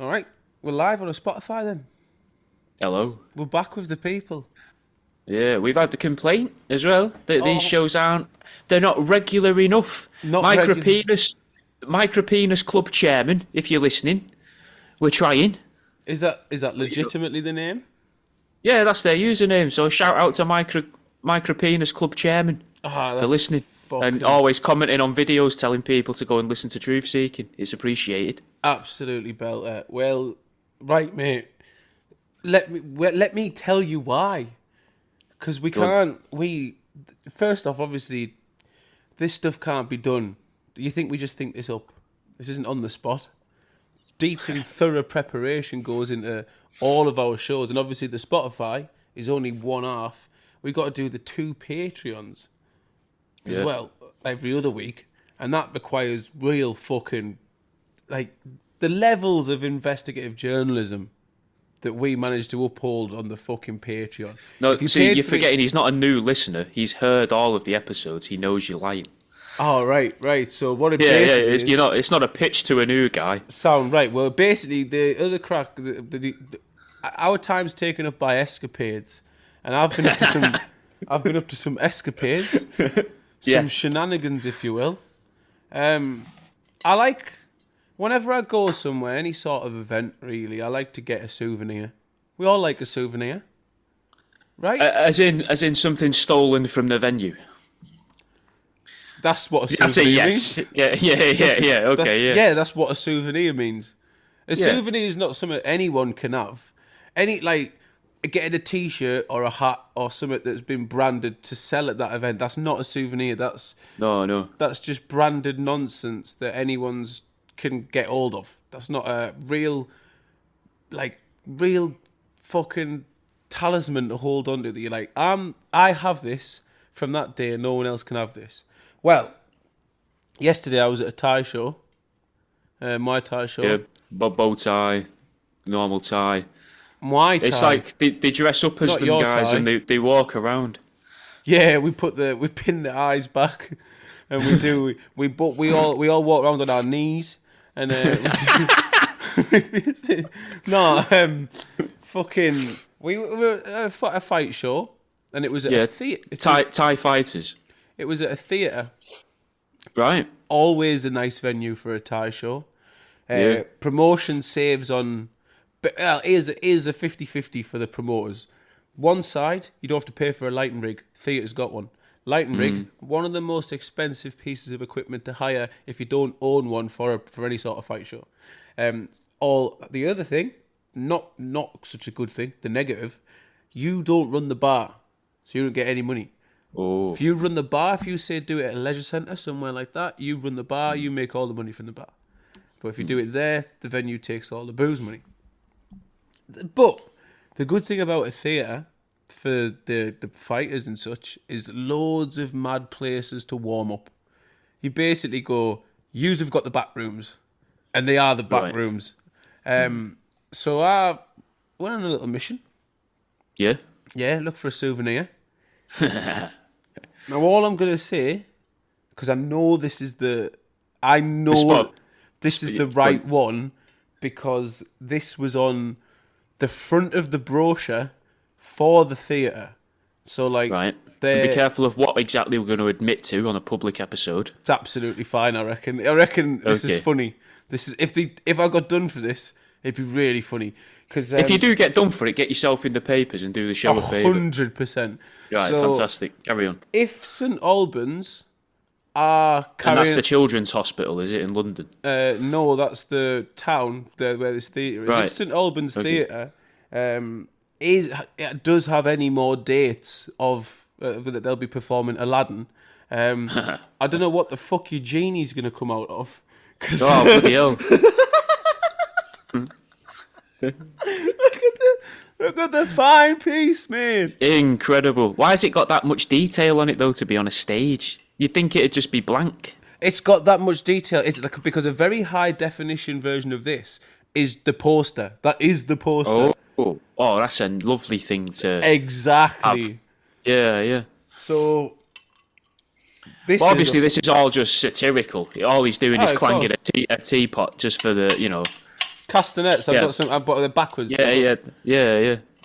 All right, we're live on a Spotify then. Hello. We're back with the people. Yeah, we've had the complaint as well that these Oh, shows they're not regular enough. not regular. Micropenis Club Chairman, if you're listening, we're trying. Is that legitimately the name? Yeah, that's their username. So shout out to Micropenis Club Chairman Ah, for that's listening and fucking always commenting on videos, telling people to go and listen to Truth Seeking. It's appreciated. absolutely belter. Well, right, mate. Let me tell you why. Because we Go on. can't. First off, obviously, this stuff can't be done. Do you think we just think this up? This isn't on the spot. Deep and thorough preparation goes into all of our shows, and obviously the Spotify is only one half. We got to do the 2 Patreons as Yeah. well every other week, and that requires real fucking like the levels of investigative journalism that we managed to uphold on the fucking Patreon. No, If you see, paid you're for it, forgetting he's not a new listener. He's heard all of the episodes. He knows you're lying. oh right. So what it Yeah, yeah. basically is, It's not a pitch to a new guy. sound right. Well, basically the other crack, our time's taken up by escapades, and I've been up to some, I've been up to some escapades, some Yes. shenanigans, if you will. I like whenever I go somewhere, any sort of event, really. I like to get a souvenir. We all like a souvenir, right? As in something stolen from the venue. That's what a I say souvenir yes. means. Yeah. Okay, yeah. That's what a souvenir means. A Yeah. souvenir is not something anyone can have. Any like getting a T-shirt or a hat or something that's been branded to sell at that event. That's not a souvenir. No. That's just branded nonsense that anyone's can get hold of. That's not a real fucking talisman to hold on to. That you're like, I have this from that day, and no one else can have this. Well, yesterday I was at a Thai show, Muay Thai show. Yeah. Bow tie, normal tie. Muay Thai. It's like they dress up as Not them your guys tie. and they walk around. Yeah, we pin the eyes back, and we all walk around on our knees, and fucking we were at a fight show, and it was at Yeah. a theatre. Thai fighters. It was at a theatre. Right. Always a nice venue for a Thai show. Yeah. Promotion saves on. Well, is a 50-50 for the promoters. One side, you don't have to pay for a lighting rig. Theatre's got one. Lighting rig, one of the most expensive pieces of equipment to hire if you don't own one for any sort of fight show. All the other thing, not such a good thing. The negative, you don't run the bar, so you don't get any money. Oh. If you run the bar, if you say do it at a leisure centre somewhere like that, you run the bar, you make all the money from the bar. But if you do it there, the venue takes all the booze money. But the good thing about a theatre for the fighters and such is loads of mad places to warm up. You basically go, yous have got the back rooms, and they are the back Right. rooms. So I went on a little mission. Yeah. Yeah, look for a souvenir. Now, all I'm going to say, because I know this is the spot. this is the right one, because this was on the front of the brochure for the theatre. So, like, Right. And be careful of what exactly we're going to admit to on a public episode. it's absolutely fine, I reckon. I reckon this Okay. is funny. This is if I got done for this, it'd be really funny. Because If you do get done for it, get yourself in the papers and do the show a favour. 100%. Right, So, fantastic. Carry on. if St Albans are And that's carrying... the Children's Hospital, is it, in London? No, that's the town where this theatre is. Right. If St Albans Okay. Theatre does have any more dates of that they'll be performing Aladdin, I don't know what the fuck your genie's going to come out of. 'Cause Oh, bloody hell. look at the fine piece, man. Incredible. Why has it got that much detail on it, though, to be on a stage? You'd think it'd just be blank. It's got that much detail. It's like because a very high definition version of this is the poster. That is the poster. Oh, that's a lovely thing to Exactly. Yeah. So this Well, is obviously, this is all just satirical. All he's doing is of clanging course. a teapot just for the, Castanets. Yeah. I've got the backwards. Yeah.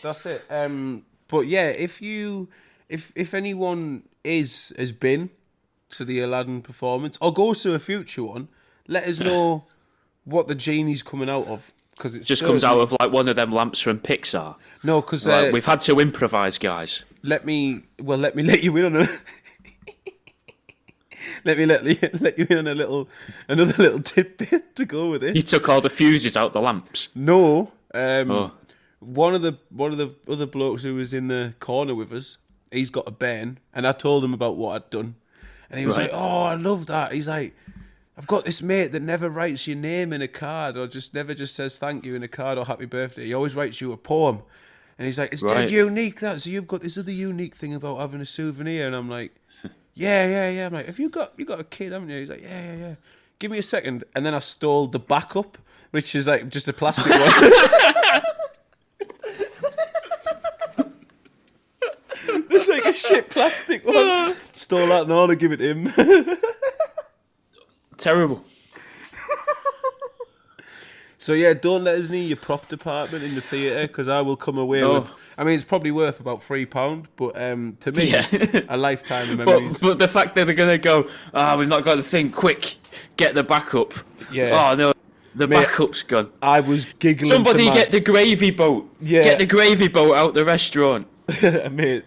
That's it. But yeah, if anyone has been to the Aladdin performance or goes to a future one, let us know what the genie's coming out of, because it Just comes out of like one of them lamps from Pixar. No, because we've had to improvise, guys. Let me let you in on a. let you in on another little tidbit to go with it. You took all the fuses out the lamps. No, one of the other blokes who was in the corner with us, he's got a burn, and I told him about what I'd done, and he was like, "Oh, I love that." He's like, "I've got this mate that never writes your name in a card, or never just says thank you in a card or happy birthday. He always writes you a poem." And he's like, "It's dead unique, that. So you've got this other unique thing about having a souvenir." And I'm like, yeah. I'm like, "Have you got a kid, haven't you?" He's like, yeah. Give me a second. And then I stole the backup, which is like just a plastic one. It's like a shit plastic one. Stole that and all to give it him. Terrible. So yeah, don't let us need your prop department in the theatre, because I will come away with. I mean, it's probably worth about £3, but to me, a lifetime of memories. But the fact that they're gonna go, we've not got the thing. Quick, get the backup. Yeah. Oh no, the backup's gone. I was giggling. Somebody get the gravy boat. Yeah. Get the gravy boat out the restaurant. Mate,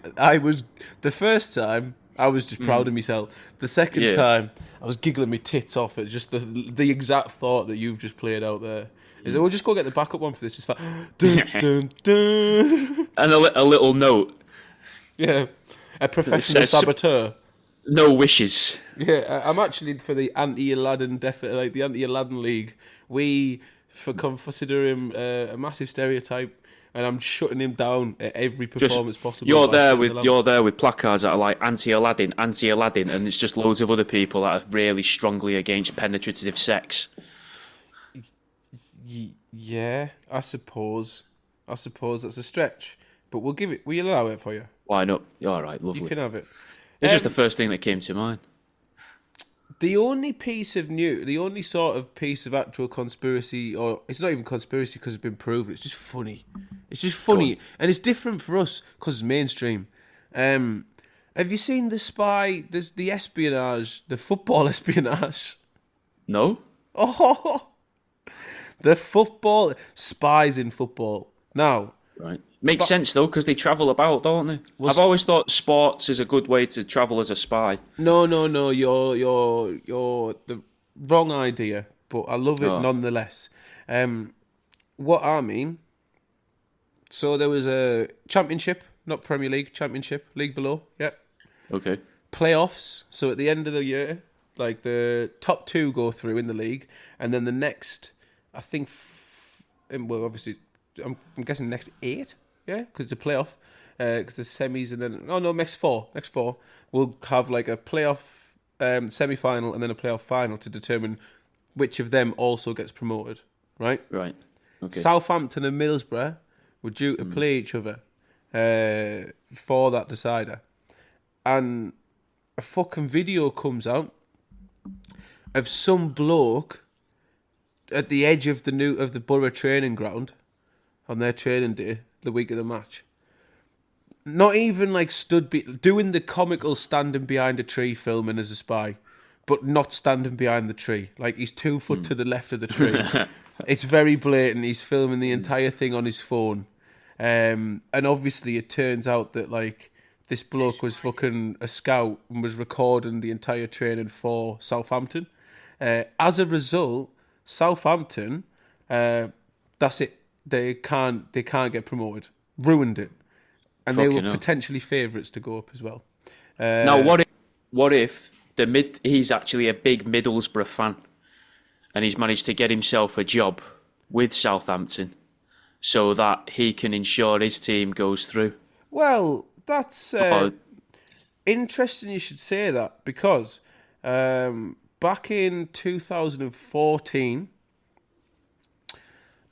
the first time I was just proud of myself. The second time I was giggling my tits off at just the exact thought that you've just played out there. Is that we'll just go get the backup one for this. It's like dun, dun, dun. And a little note. Yeah, a professional saboteur. No wishes. Yeah, I'm actually for the anti-Aladdin, definitely like the anti-Aladdin League. We consider him a massive stereotype, and I'm shutting him down at every performance possible. You're there with placards that are like anti-Aladdin, and it's just loads of other people that are really strongly against penetrative sex. Yeah, I suppose that's a stretch, but we'll allow it for you. Why not? All right, lovely. You can have it. It's just the first thing that came to mind. The only sort of piece of actual conspiracy, or it's not even conspiracy because it's been proven, it's just funny. It's just funny, and it's different for us because it's mainstream. Have you seen the spy? There's the espionage, the football espionage. No. Oh, the football spies in football now. Right. Makes sense though, because they travel about, don't they? I've always thought sports is a good way to travel as a spy. No. You're the wrong idea, but I love it nonetheless. What I mean. So there was a championship, not Premier League, championship, league below. Yep. Okay. Playoffs. So at the end of the year, like the top 2 go through in the league, and then the next, I think, obviously, I'm guessing next 8. Yeah, because it's a playoff. Because the semis and then next four. We'll have like a playoff semi-final and then a playoff final to determine which of them also gets promoted. Right. Okay. Southampton and Middlesbrough were due to play each other for that decider, and a fucking video comes out of some bloke at the edge of the Borough training ground on their training day, the week of the match. Not even like doing the comical standing behind a tree filming as a spy, but not standing behind the tree. Like he's 2 foot to the left of the tree. It's very blatant. He's filming the entire thing on his phone. And obviously it turns out that like this bloke was fucking a scout and was recording the entire training for Southampton. As a result, Southampton, that's it. They can't get promoted. Ruined it. And they were potentially favourites to go up as well. Now, what if he's actually a big Middlesbrough fan, and he's managed to get himself a job with Southampton, so that he can ensure his team goes through? Well, that's interesting. You should say that, because back in 2014.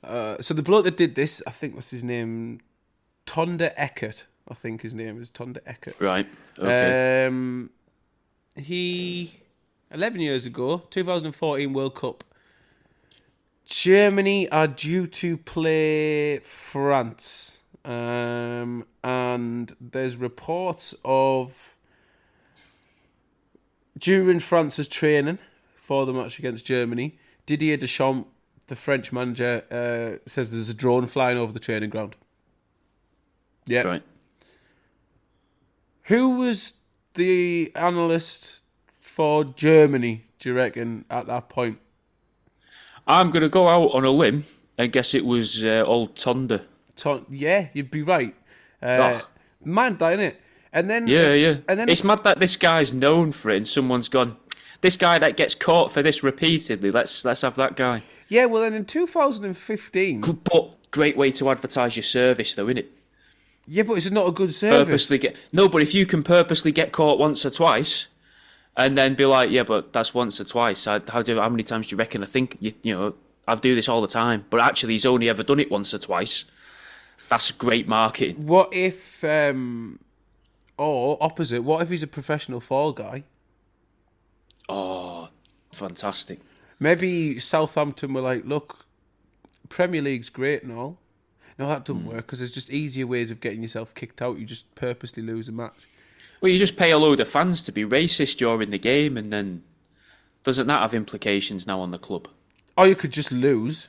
So the bloke that did this, I think, what's his name? Tonda Eckert. I think his name is Tonda Eckert. Right. Okay. He 11 years ago, 2014 World Cup. Germany are due to play France. And there's reports of during France's training for the match against Germany, Didier Deschamps, the French manager, says there's a drone flying over the training ground. Yeah. Right. Who was the analyst for Germany, do you reckon, at that point? I'm going to go out on a limb and guess it was old Tonda. Yeah, you'd be right. Ah. Mad, that, innit? And then Yeah. And then It's mad that this guy's known for it and someone's gone, this guy that gets caught for this repeatedly, let's have that guy. yeah, well then in 2015. But great way to advertise your service though, innit? Yeah, but it's not a good service. But if you can purposely get caught once or twice and then be like, yeah, but that's once or twice. How many times do you reckon I think, I do this all the time. But actually he's only ever done it once or twice. That's great marketing. What if, or opposite, what if he's a professional fall guy? Oh, fantastic. Maybe Southampton were like, look, Premier League's great and all. No, that doesn't work because there's just easier ways of getting yourself kicked out. You just purposely lose a match. Well, you just pay a load of fans to be racist during the game, and then doesn't that have implications now on the club? Or you could just lose.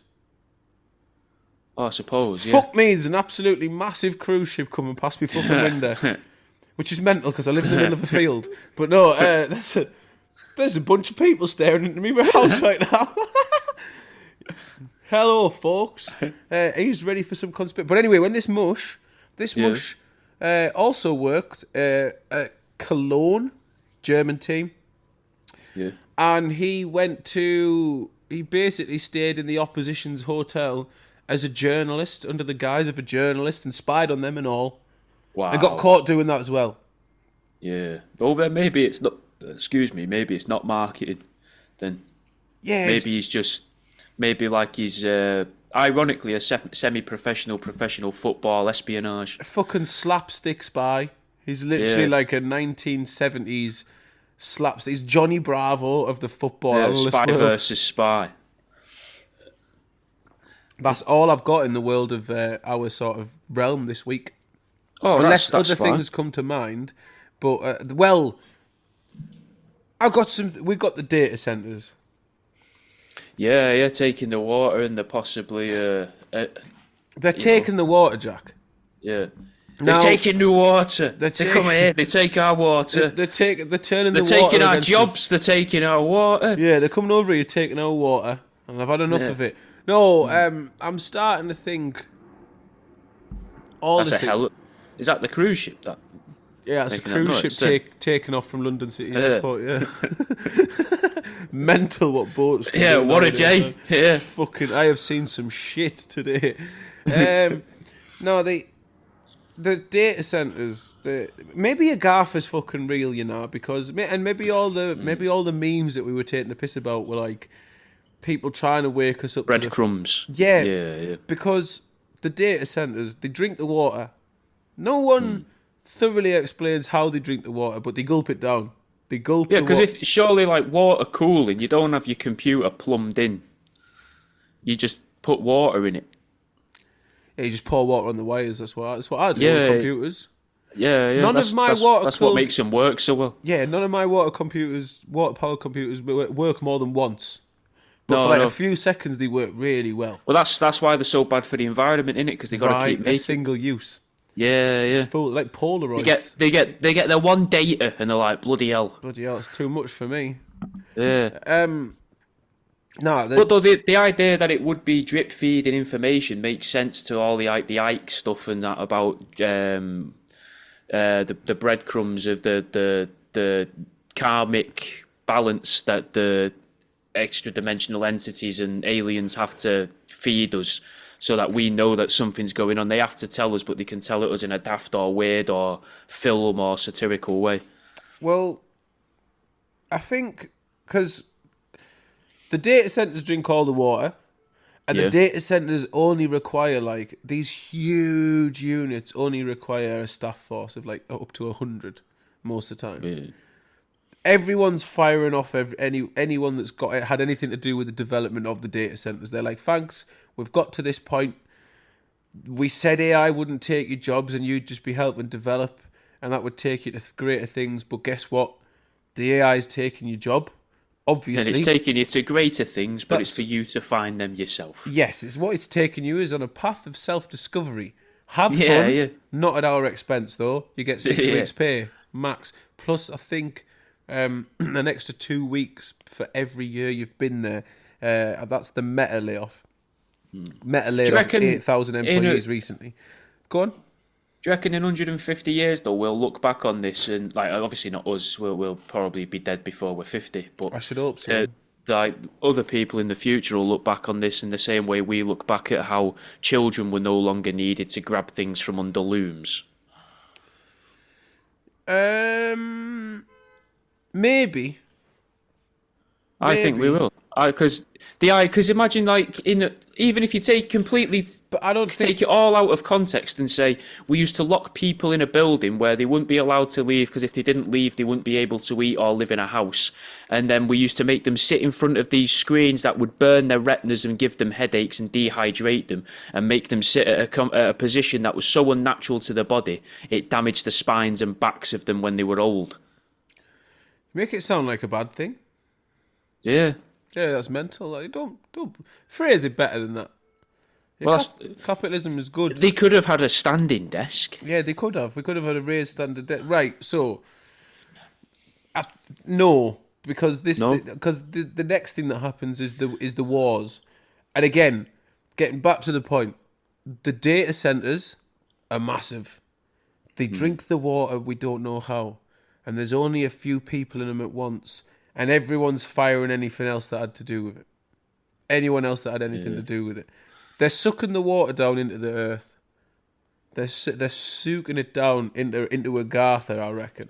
Oh, I suppose, yeah. Fuck me, there's an absolutely massive cruise ship coming past my fucking window. Which is mental because I live in the middle of a field. But no, there's a bunch of people staring into me house right now. Hello, folks. He's ready for some conspiracy. But anyway, when this mush also worked at Cologne, German team. Yeah. And he basically stayed in the opposition's hotel as a journalist, under the guise of a journalist, and spied on them and all. Wow. And got caught doing that as well. Yeah. Well, then maybe it's not, maybe it's not marketed then. Yeah. Maybe he's ironically a semi-professional professional football espionage. A fucking slapstick spy. He's literally like a 1970s slapstick. He's Johnny Bravo of the football analyst spy world. versus spy. That's all I've got in the world of our sort of realm this week. Oh, unless that's other fine. things come to mind. But we've got the data centres. Yeah, taking the water and they're possibly They're taking the water, Jack. Yeah. Now, they're taking the water. They come here. They take our water. They're turning the water. They're taking our jobs. Us. They're taking our water. Yeah, they're coming over here taking our water, and I've had enough of it. No, I'm starting to think. Is that the cruise ship? That. Yeah, it's a cruise ship taking off from London City Airport. Yeah. Mental what boats. Yeah, what a day. Yeah. Fucking, I have seen some shit today. No, the data centers. Maybe Agatha's fucking real, because maybe all the memes that we were taking the piss about were like people trying to wake us up. Breadcrumbs. Yeah. Because the data centers, they drink the water. No one thoroughly explains how they drink the water, but they gulp it down. They gulp. Yeah, because if surely like water cooling, you don't have your computer plumbed in. You just put water in it. Yeah, you just pour water on the wires. That's what I do on computers. Yeah. That's what makes them work so well. Yeah, none of my water powered computers work more than once. But a few seconds, they work really well. Well, that's why they're so bad for the environment, innit? Because they got to keep making single use. Yeah. Full, like Polaroids. They get their one data and they're like, bloody hell, it's too much for me. Yeah. But though the idea that it would be drip feeding information makes sense to all the Ike stuff and that about the breadcrumbs of the karmic balance that the extra dimensional entities and aliens have to feed us so that we know that something's going on. They have to tell us, but they can tell it us in a daft or weird or film or satirical way. Well, I think because the data centers drink all the water, and the data centers only require these huge units only require a staff force of up to 100 most of the time. Yeah. everyone's firing off anyone that's had anything to do with the development of the data centers. They're like, thanks, we've got to this point. We said AI wouldn't take your jobs and you'd just be helping develop, and that would take you to greater things. But guess what? The AI is taking your job, obviously. And it's taking you to greater things, but it's for you to find them yourself. Yes, it's what it's taking you is on a path of self-discovery. Have fun, not at our expense, though. You get 6 weeks' pay, max. Plus, I think an extra 2 weeks for every year you've been there. That's the Meta layoff. Meta laid off 8,000 employees recently. Go on. Do you reckon in 150 years, though, we'll look back on this and, like, obviously not us, we'll probably be dead before we're 50, but I should hope so. Like other people in the future will look back on this in the same way we look back at how children were no longer needed to grab things from under looms? Maybe. I think we will. Because imagine, like, even if you take take it all out of context and say we used to lock people in a building where they wouldn't be allowed to leave because if they didn't leave they wouldn't be able to eat or live in a house, and then we used to make them sit in front of these screens that would burn their retinas and give them headaches and dehydrate them and make them sit at a position that was so unnatural to their body it damaged the spines and backs of them when they were old. Make it sound like a bad thing. Yeah. Yeah, that's mental. Like, don't phrase it better than that. Yeah, Well, capitalism is good. They could have had a standing desk. Yeah, they could have. We could have had a raised standard debt. Right, so no, because the next thing that happens is the wars. And again, getting back to the point, the data centers are massive. They drink the water we don't know how, and there's only a few people in them at once. And everyone's firing anything else that had to do with it. Anyone else that had anything to do with it. They're sucking the water down into the earth. They're sucking it down into Agartha, I reckon.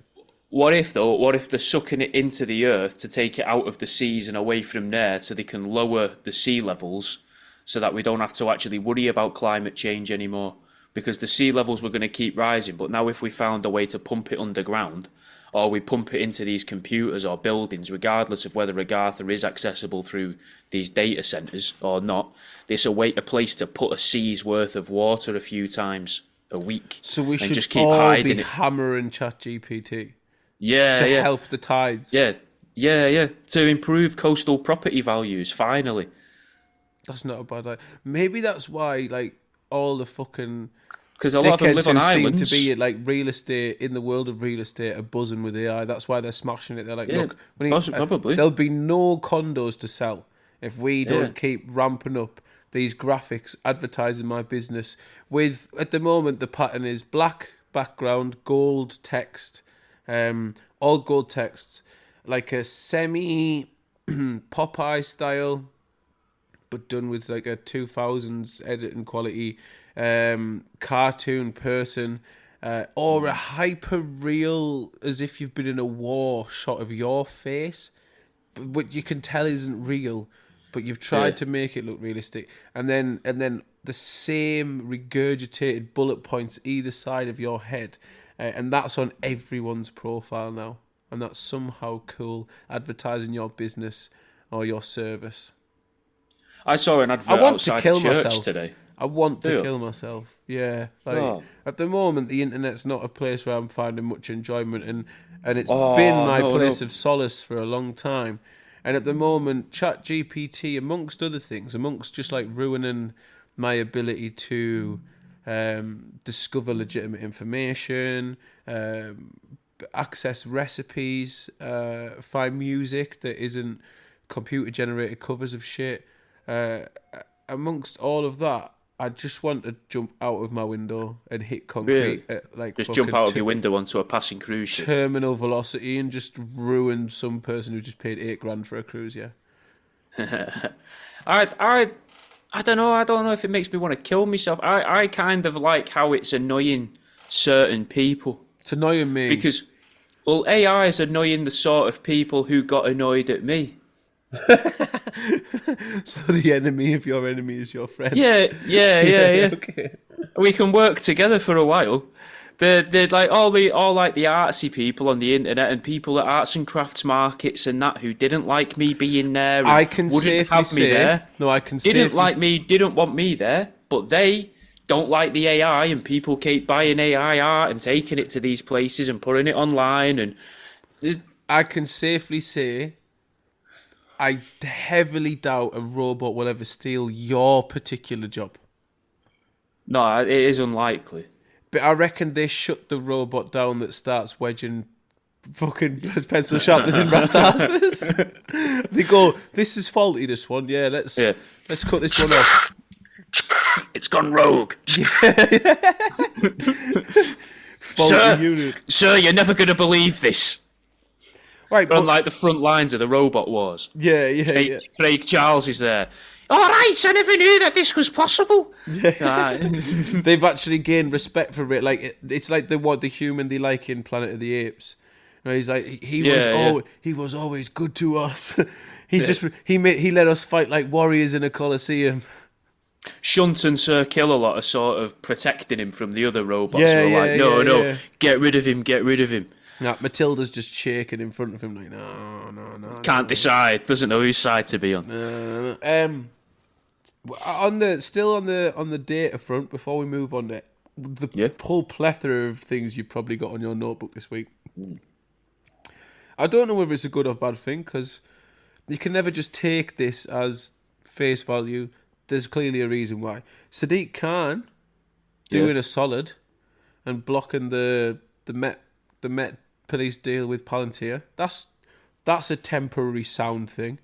What if they're sucking it into the earth to take it out of the seas and away from there so they can lower the sea levels so that we don't have to actually worry about climate change anymore? Because the sea levels were going to keep rising, but now if we found a way to pump it underground, or we pump it into these computers or buildings, regardless of whether Agartha is accessible through these data centres or not, there's a place to put a sea's worth of water a few times a week. So we should just keep all hiding be it. hammering ChatGPT to help the tides. Yeah, to improve coastal property values, finally. That's not a bad idea. Maybe that's why, like, all the fucking... Because a lot of them live on islands. Seem to be like real estate, in the world of real estate, are buzzing with AI. That's why they're smashing it. They're like, look, probably. There'll be no condos to sell if we don't keep ramping up these graphics, advertising my business with, at the moment, the pattern is black background, gold text, all gold texts, like a semi Popeye style, but done with like a 2000s editing quality. Cartoon person, or a hyper real, as if you've been in a war, shot of your face, but you can tell isn't real, but you've tried to make it look realistic, and then the same regurgitated bullet points either side of your head, and that's on everyone's profile now, and that's somehow cool, advertising your business or your service. I saw an advert outside the church today. I want to kill myself. Yeah. At the moment, the internet's not a place where I'm finding much enjoyment, and it's been my place of solace for a long time. And at the moment, ChatGPT, amongst other things, amongst just like ruining my ability to discover legitimate information, access recipes, find music that isn't computer-generated covers of shit, amongst all of that, I just want to jump out of my window and hit concrete at like just jump out of your window onto a passing cruise ship. Terminal velocity and just ruin some person who just paid $8,000 for a cruise. Yeah. I don't know. I don't know if it makes me want to kill myself. I kind of like how it's annoying certain people. It's annoying me because, well, AI is annoying the sort of people who got annoyed at me. So the enemy of your enemy is your friend. Yeah. Okay. We can work together for a while, They're like all the artsy people on the internet and people at arts and crafts markets and that who didn't like me being there. And I can wouldn't safely have me say, there. no, I can Didn't safely like me, didn't want me there, but they don't like the AI, and people keep buying AI art and taking it to these places and putting it online. And I can safely say, I heavily doubt a robot will ever steal your particular job. no, it is unlikely. But I reckon they shut the robot down that starts wedging fucking pencil sharpeners in rats' asses. They go, this is faulty, this one. Yeah, let's cut this one off. It's gone rogue. Faulty unit. Sir, you're never going to believe this. Right, On but, like the front lines of the robot wars. yeah. Craig Charles is there. All right, I never knew that this was possible. They've actually gained respect for it. Like it's like the human they like in Planet of the Apes. You know, he's like he was always good to us. He let us fight like warriors in a coliseum. Shunt and Sir Kill-A-Lot are sort of protecting him from the other robots. Yeah, No, get rid of him. Nah, Matilda's just shaking in front of him like no. Can't decide. Doesn't know whose side to be on. On the data front, before we move on, the whole plethora of things you've probably got on your notebook this week. I don't know whether it's a good or bad thing, because you can never just take this as face value. There's clearly a reason why. Sadiq Khan doing a solid and blocking the Met Police deal with Palantir. That's a temporary sound thing.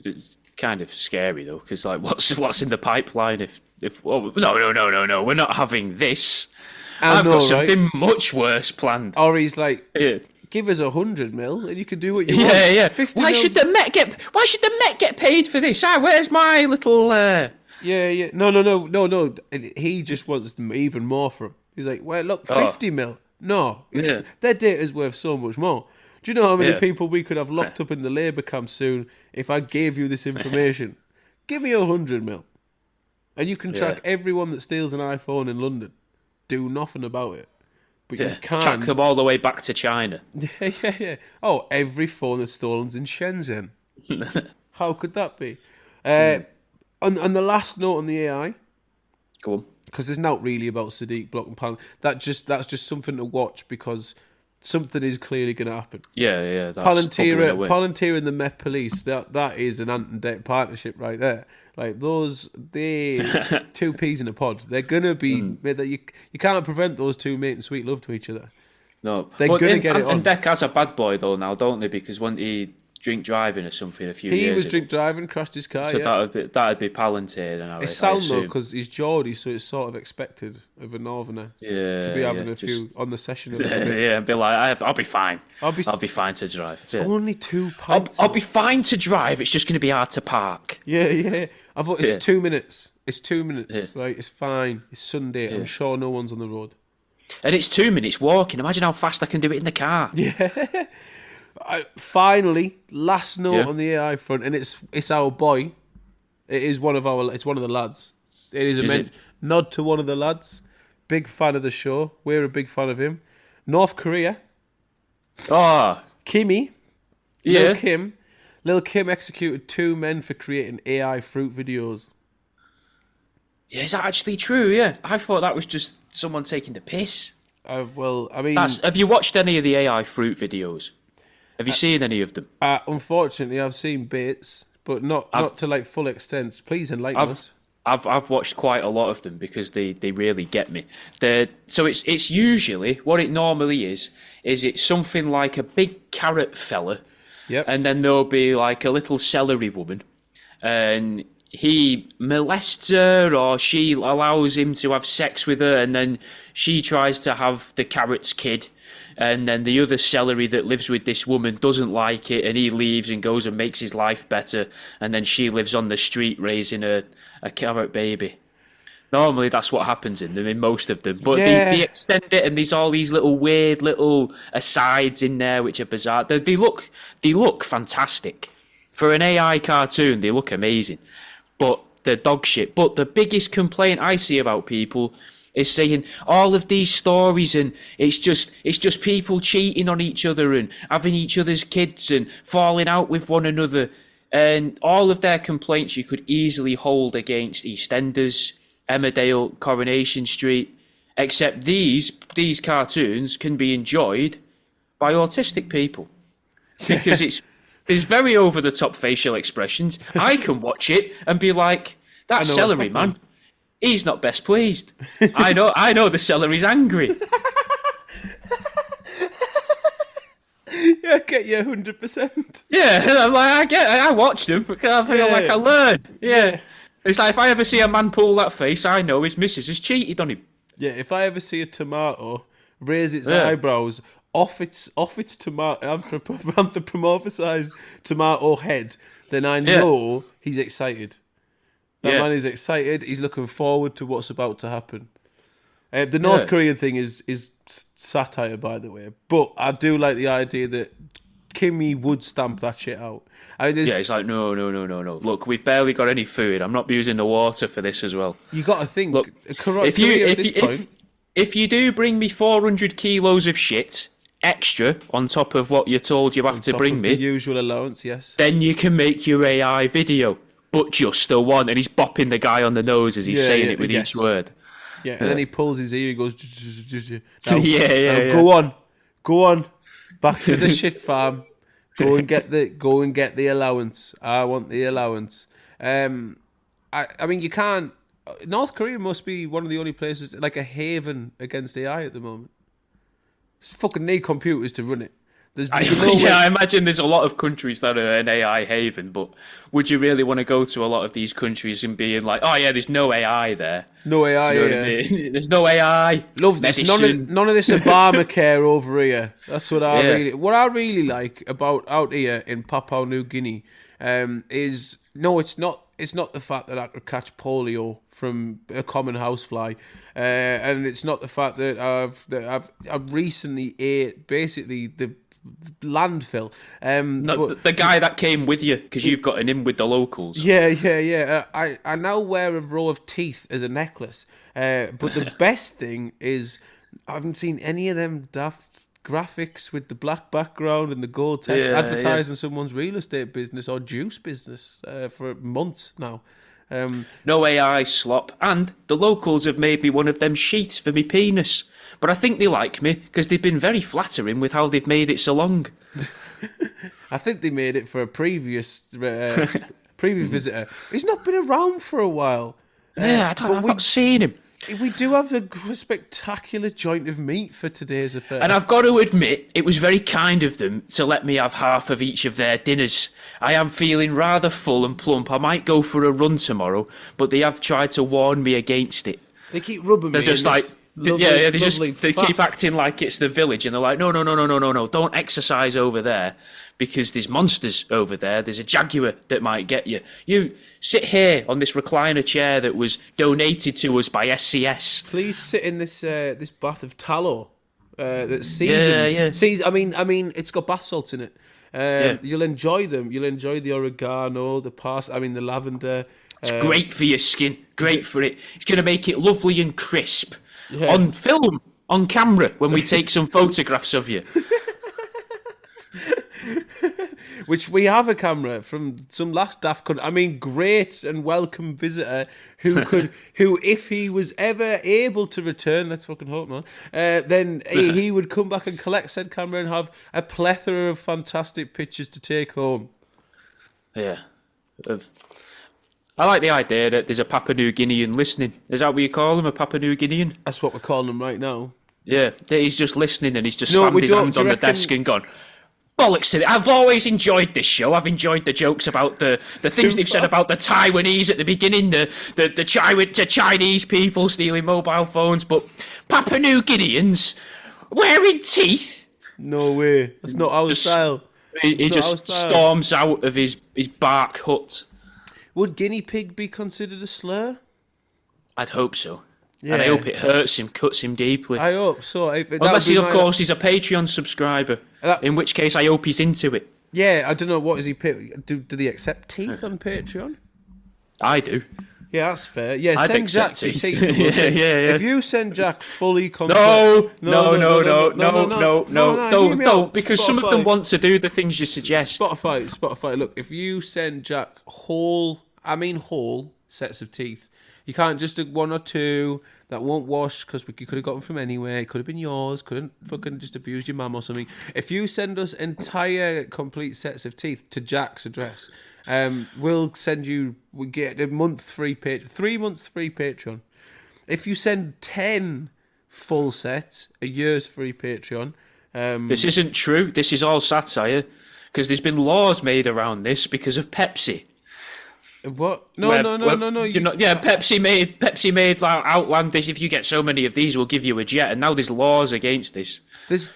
It's kind of scary though, because like, what's in the pipeline? If no, we're not having this. I've got something much worse planned. Or he's like, give us 100 mil and you can do what you want. Yeah. 50 Why should the Met get paid for this? Where's my little? Yeah. No. He just wants even more from him. He's like, well, look, 50 mil. No, their data's worth so much more. Do you know how many people we could have locked up in the labour camp soon if I gave you this information? Give me 100 mil. And you can track everyone that steals an iPhone in London. Do nothing about it. But you can't. Track them all the way back to China. Yeah. Oh, every phone that's stolen's in Shenzhen. How could that be? On the last note on the AI... Go on. Because it's not really about Sadiq blocking Palantir. That's just something to watch, because something is clearly going to happen. Yeah. That's Palantir and the Met Police. That is an ant-and-debt partnership right there. Like they two peas in a pod. They're gonna be. You can't prevent those two making sweet love to each other. No, they're gonna get it on. And Deck has a bad boy though now, don't they? Because when he drink driving or something a few years ago. He was drink driving, crashed his car. So that'd be Palantir. Then it's sound though, because he's Geordie, so it's sort of expected of a northerner to be having a few on the session. And be like, I'll be fine. I'll be fine to drive. It's only 2 pints. I'll be fine to drive. It's just going to be hard to park. Yeah. I thought it's 2 minutes. It's 2 minutes, right? It's fine. It's Sunday. I'm sure no one's on the road. And it's 2 minutes walking. Imagine how fast I can do it in the car. Yeah. Finally, last note on the AI front, and it's our boy. It's one of the lads. It is a nod to one of the lads. Big fan of the show. We're a big fan of him. North Korea. Kimmy. Yeah. Lil Kim executed 2 men for creating AI fruit videos. Yeah, is that actually true? Yeah, I thought that was just someone taking the piss. Well, I mean, have you watched any of the AI fruit videos? Have you seen any of them? Unfortunately, I've seen bits, but not to like full extent. Please enlighten us. I've watched quite a lot of them because they really get me. So it's usually what it normally is it's something like a big carrot fella, and then there'll be like a little celery woman, and he molests her or she allows him to have sex with her, and then she tries to have the carrot's kid. And then the other celery that lives with this woman doesn't like it, and he leaves and goes and makes his life better. And then she lives on the street raising a carrot baby. Normally that's what happens in most of them. But they extend it, and there's all these little weird little asides in there which are bizarre. They look fantastic. For an AI cartoon, they look amazing. But they're dog shit. But the biggest complaint I see about people is saying all of these stories, and it's just people cheating on each other and having each other's kids and falling out with one another, and all of their complaints you could easily hold against EastEnders, Emmerdale, Coronation Street, except these cartoons can be enjoyed by autistic people because there's very over the top facial expressions. I can watch it and be like, that celery man, he's not best pleased. I know the celery's angry. Yeah, I get you 100%. Yeah, I'm like, I watch them because I feel like I learn. Yeah. It's like if I ever see a man pull that face, I know his missus has cheated on him. Yeah, if I ever see a tomato raise its eyebrows off its tomato anthropomorphized tomato head, then I know he's excited. That man is excited. He's looking forward to what's about to happen. The North Korean thing is satire, by the way, but I do like the idea that Kimmy would stamp that shit out. It's like, no. Look, we've barely got any food. I'm not using the water for this as well. You got to think. Look, if you do bring me 400 kilos of shit extra on top of what you're told you have to bring me, the usual allowance, yes, then you can make your AI video, but just the one, and he's bopping the guy on the nose as he's saying it with each word. Yeah, and then he pulls his ear, he goes, go on, back to the shit farm. Go and get the allowance. I want the allowance. I mean, you can't. North Korea must be one of the only places like a haven against AI at the moment. Just fucking need computers to run it. I imagine there's a lot of countries that are an AI haven, but would you really want to go to a lot of these countries and being like, oh yeah, there's no AI there. No AI, you know what I mean? There's no AI. Love this. None of this Obamacare over here. That's what I really like about out here in Papua New Guinea. It's not the fact that I could catch polio from a common housefly, and it's not the fact that I've recently ate basically the landfill. The guy that came with you because you've got an in with the locals. Yeah. I now wear a row of teeth as a necklace. But the best thing is I haven't seen any of them daft graphics with the black background and the gold text advertising someone's real estate business or juice business for months now. No AI slop, and the locals have made me one of them sheets for me penis. But I think they like me because they've been very flattering with how they've made it so long. I think they made it for a previous visitor. He's not been around for a while. I've not seen him. We do have a spectacular joint of meat for today's affair. And I've got to admit, it was very kind of them to let me have half of each of their dinners. I am feeling rather full and plump. I might go for a run tomorrow, but they have tried to warn me against it. They keep rubbing me. They're just like... They keep acting like it's the village, and they're like, no, don't exercise over there because there's monsters over there. There's a jaguar that might get you. You sit here on this recliner chair that was donated to us by SCS. Please sit in this this bath of tallow that's seasoned. I mean, it's got bath salts in it. You'll enjoy them. You'll enjoy the oregano, the lavender. It's great for your skin. Great for it. It's going to make it lovely and crisp. Yeah. On film, on camera, when we take some photographs of you. Which we have a camera from some last daft country. I mean, great and welcome visitor who, if he was ever able to return, let's fucking hope not, then he would come back and collect said camera and have a plethora of fantastic pictures to take home. Yeah. I like the idea that there's a Papua New Guinean listening. Is that what you call him, a Papua New Guinean? That's what we're calling him right now. Yeah, he's just listening and he's just slammed his hands on the desk and gone, bollocks to it. I've always enjoyed this show. I've enjoyed the jokes about the things they've said about the Taiwanese at the beginning, the Chinese people stealing mobile phones, but Papua New Guineans wearing teeth? No way. That's not our style. He just storms out of his bark hut. Would guinea pig be considered a slur? I'd hope so. Yeah. And I hope it hurts him, cuts him deeply. I hope so. Unless, of course, he's a Patreon subscriber. In which case, I hope he's into it. Yeah, I don't know. What is he... Do they accept teeth on Patreon? I do. Yeah, that's fair. Yeah, I'd send Jack accept some teeth. teeth. For Yeah, yeah. If you send Jack fully complete... No, no, because some of them want to do the things you suggest. Spotify, look, if you send Jack whole sets of teeth, you can't just do one or two that won't wash because you could have got them from anywhere. It could have been yours. Couldn't fucking just abuse your mum or something. If you send us entire complete sets of teeth to Jack's address, we'll send you. We get a month free 3 months free Patreon. If you send 10 full sets, a year's free Patreon. This isn't true. This is all satire because there's been laws made around this because of Pepsi. What? No. Pepsi made like outlandish. If you get so many of these, we'll give you a jet. And now there's laws against this. This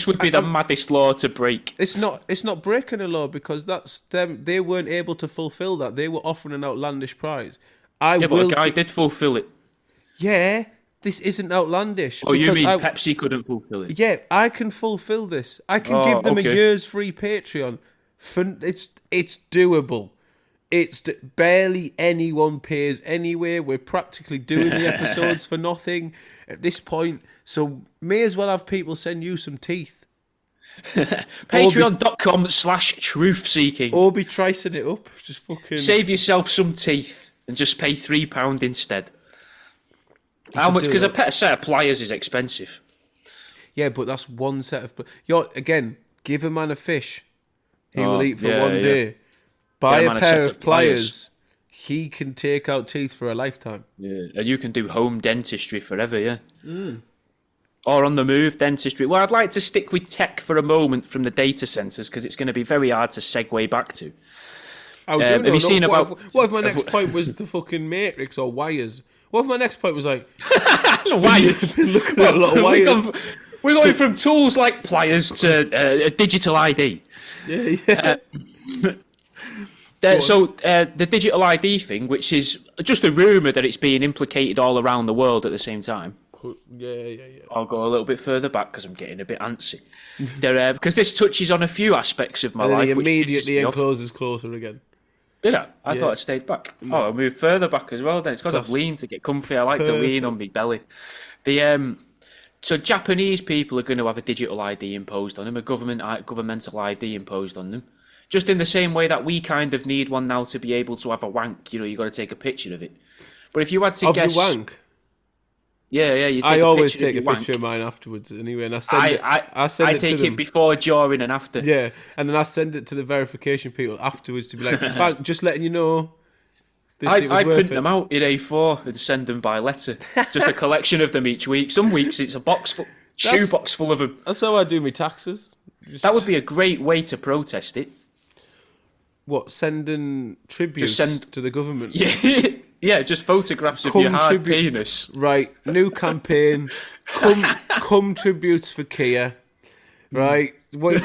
would be the maddest law to break. It's not breaking a law because that's them. They weren't able to fulfil that. They were offering an outlandish prize. But a guy did fulfil it. Yeah, this isn't outlandish. Oh, you mean Pepsi couldn't fulfil it? Yeah, I can fulfil this. I can give them a year's free Patreon. It's doable. It's barely anyone pays anyway. We're practically doing the episodes for nothing at this point. So may as well have people send you some teeth. Patreon.com/truth-seeking. Or be tricing it up. Just fucking... Save yourself some teeth and just pay £3 instead. How much? Because a set of pliers is expensive. Yeah, but that's one set of... Again, give a man a fish. He will eat for one day. Buy a pair of pliers. He can take out teeth for a lifetime. Yeah, and you can do home dentistry forever, yeah. Or on the move dentistry. Well, I'd like to stick with tech for a moment from the data centres because it's going to be very hard to segue back to. Have you seen about... What if my next point was the fucking Matrix or wires? What if my next point was like... wires? Looking at a lot of wires. We're going from tools like pliers to a digital ID. Yeah. The digital ID thing, which is just a rumour that it's being implicated all around the world at the same time. Yeah. I'll go a little bit further back because I'm getting a bit antsy. Because this touches on a few aspects of my life. He immediately encloses closer again. Did I? I thought I stayed back. No. Oh, I moved further back as well then. It's because I've leaned to get comfy. I like to lean on my belly. So Japanese people are going to have a digital ID imposed on them, a governmental ID imposed on them. Just in the same way that we kind of need one now to be able to have a wank. You got to take a picture of it. But if you had to guess... Of the wank? Yeah, you take I a always picture take of a your picture wank. of mine afterwards anyway, and I take it before, during and after. Yeah, and then I send it to the verification people afterwards to be like, just letting you know. I print them out in A4 and send them by letter. Just a collection of them each week. Some weeks it's a shoebox full of them. That's how I do my taxes. That would be a great way to protest it. What, sending tributes to the government? Yeah, just photographs of your hard penis. Right, new campaign. Come tributes for Kia. Right. Wait.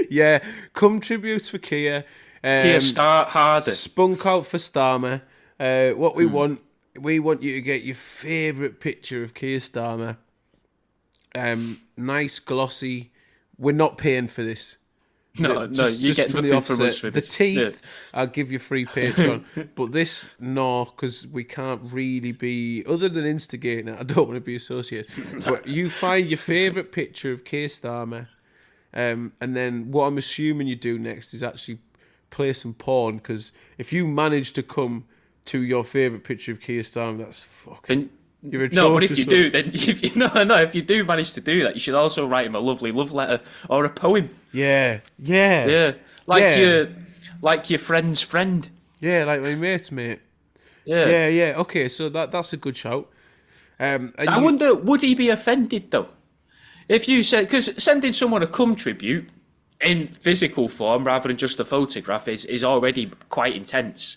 Yeah, come tributes for Kia. Kia start harder. Spunk out for Starmer. What we want you to get your favourite picture of Keir Starmer. Nice, glossy. We're not paying for this. No, you get nothing from us for this. The teeth, I'll give you free Patreon. But this, no, because we can't really be, other than instigating it, I don't want to be associated. But you find your favourite picture of Keir Starmer, and then what I'm assuming you do next is actually play some porn, because if you manage to come to your favourite picture of Keir Starmer, that's fucking... You're but if you do, then if you do manage to do that, you should also write him a lovely love letter or a poem. Yeah. Like your friend's friend. Yeah, like my mate's mate. Yeah. Okay, so that's a good shout. I wonder, would he be offended though? If you said, because sending someone a cum tribute in physical form rather than just a photograph is already quite intense.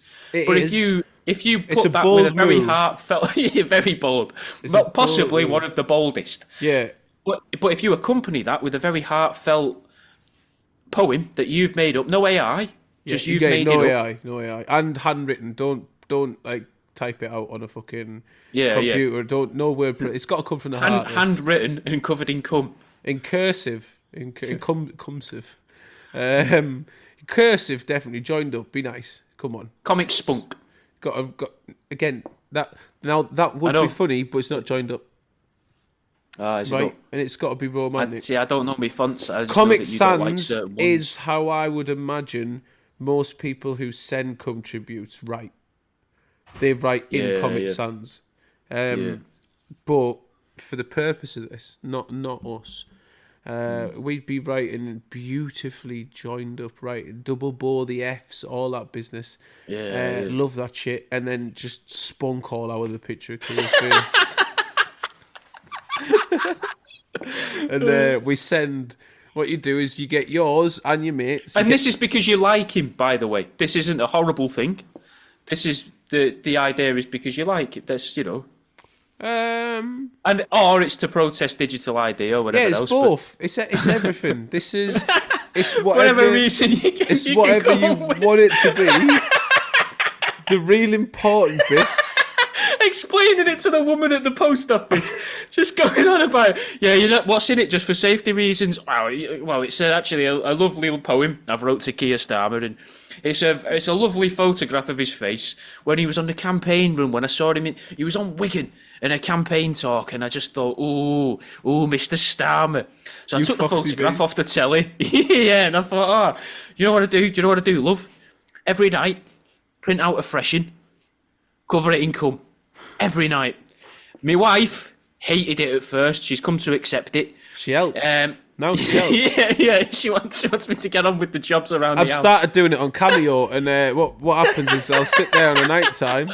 If you put that with a very heartfelt, very bold, not possibly one of the boldest. Yeah. But if you accompany that with a very heartfelt poem that you've made up, no AI, just you've made it up. No AI, and handwritten. Don't like type it out on a fucking computer. Don't no word. It's got to come from the heart. Handwritten and covered in cum. In cursive, in cursive. Cursive definitely joined up. Be nice. Come on. Comic spunk. Got again. That would be funny, but it's not joined up. Is Right, it and it's got to be romantic. I don't know my fonts. I just Comic know that you don't like Sans certain ones. is how I would imagine most people who send contributes write. They write in Comic Sans. But for the purpose of this, not us, we'd be writing beautifully joined up writing, double bore the Fs, all that business. Love that shit. And then just spunk all out of the picture of Kia's face. And we send. What you do is you get yours and your mates. And this is because you like him, by the way. This isn't a horrible thing. This is the idea is because you like it. That's or it's to protest digital ID or whatever else. Yeah, it's both. It's everything. This is it's whatever reason you can. It's whatever you want it to be. The real important bit. Explaining it to the woman at the post office, just going on about, what's in it just for safety reasons. Well, it's actually a lovely little poem I've wrote to Keir Starmer, and it's a lovely photograph of his face when he was on the campaign room. When I saw him, he was on Wigan in a campaign talk, and I just thought, ooh, Mr. Starmer. So I took the photograph off the telly, and I thought, you know what I do? Do you know what I do, love? Every night, print out a freshen, cover it in cum. Every night. My wife hated it at first. She's come to accept it. She helps. Now she helps. yeah. She wants me to get on with the jobs around the house. I've started doing it on Cameo, and what happens is I'll sit there on a night time,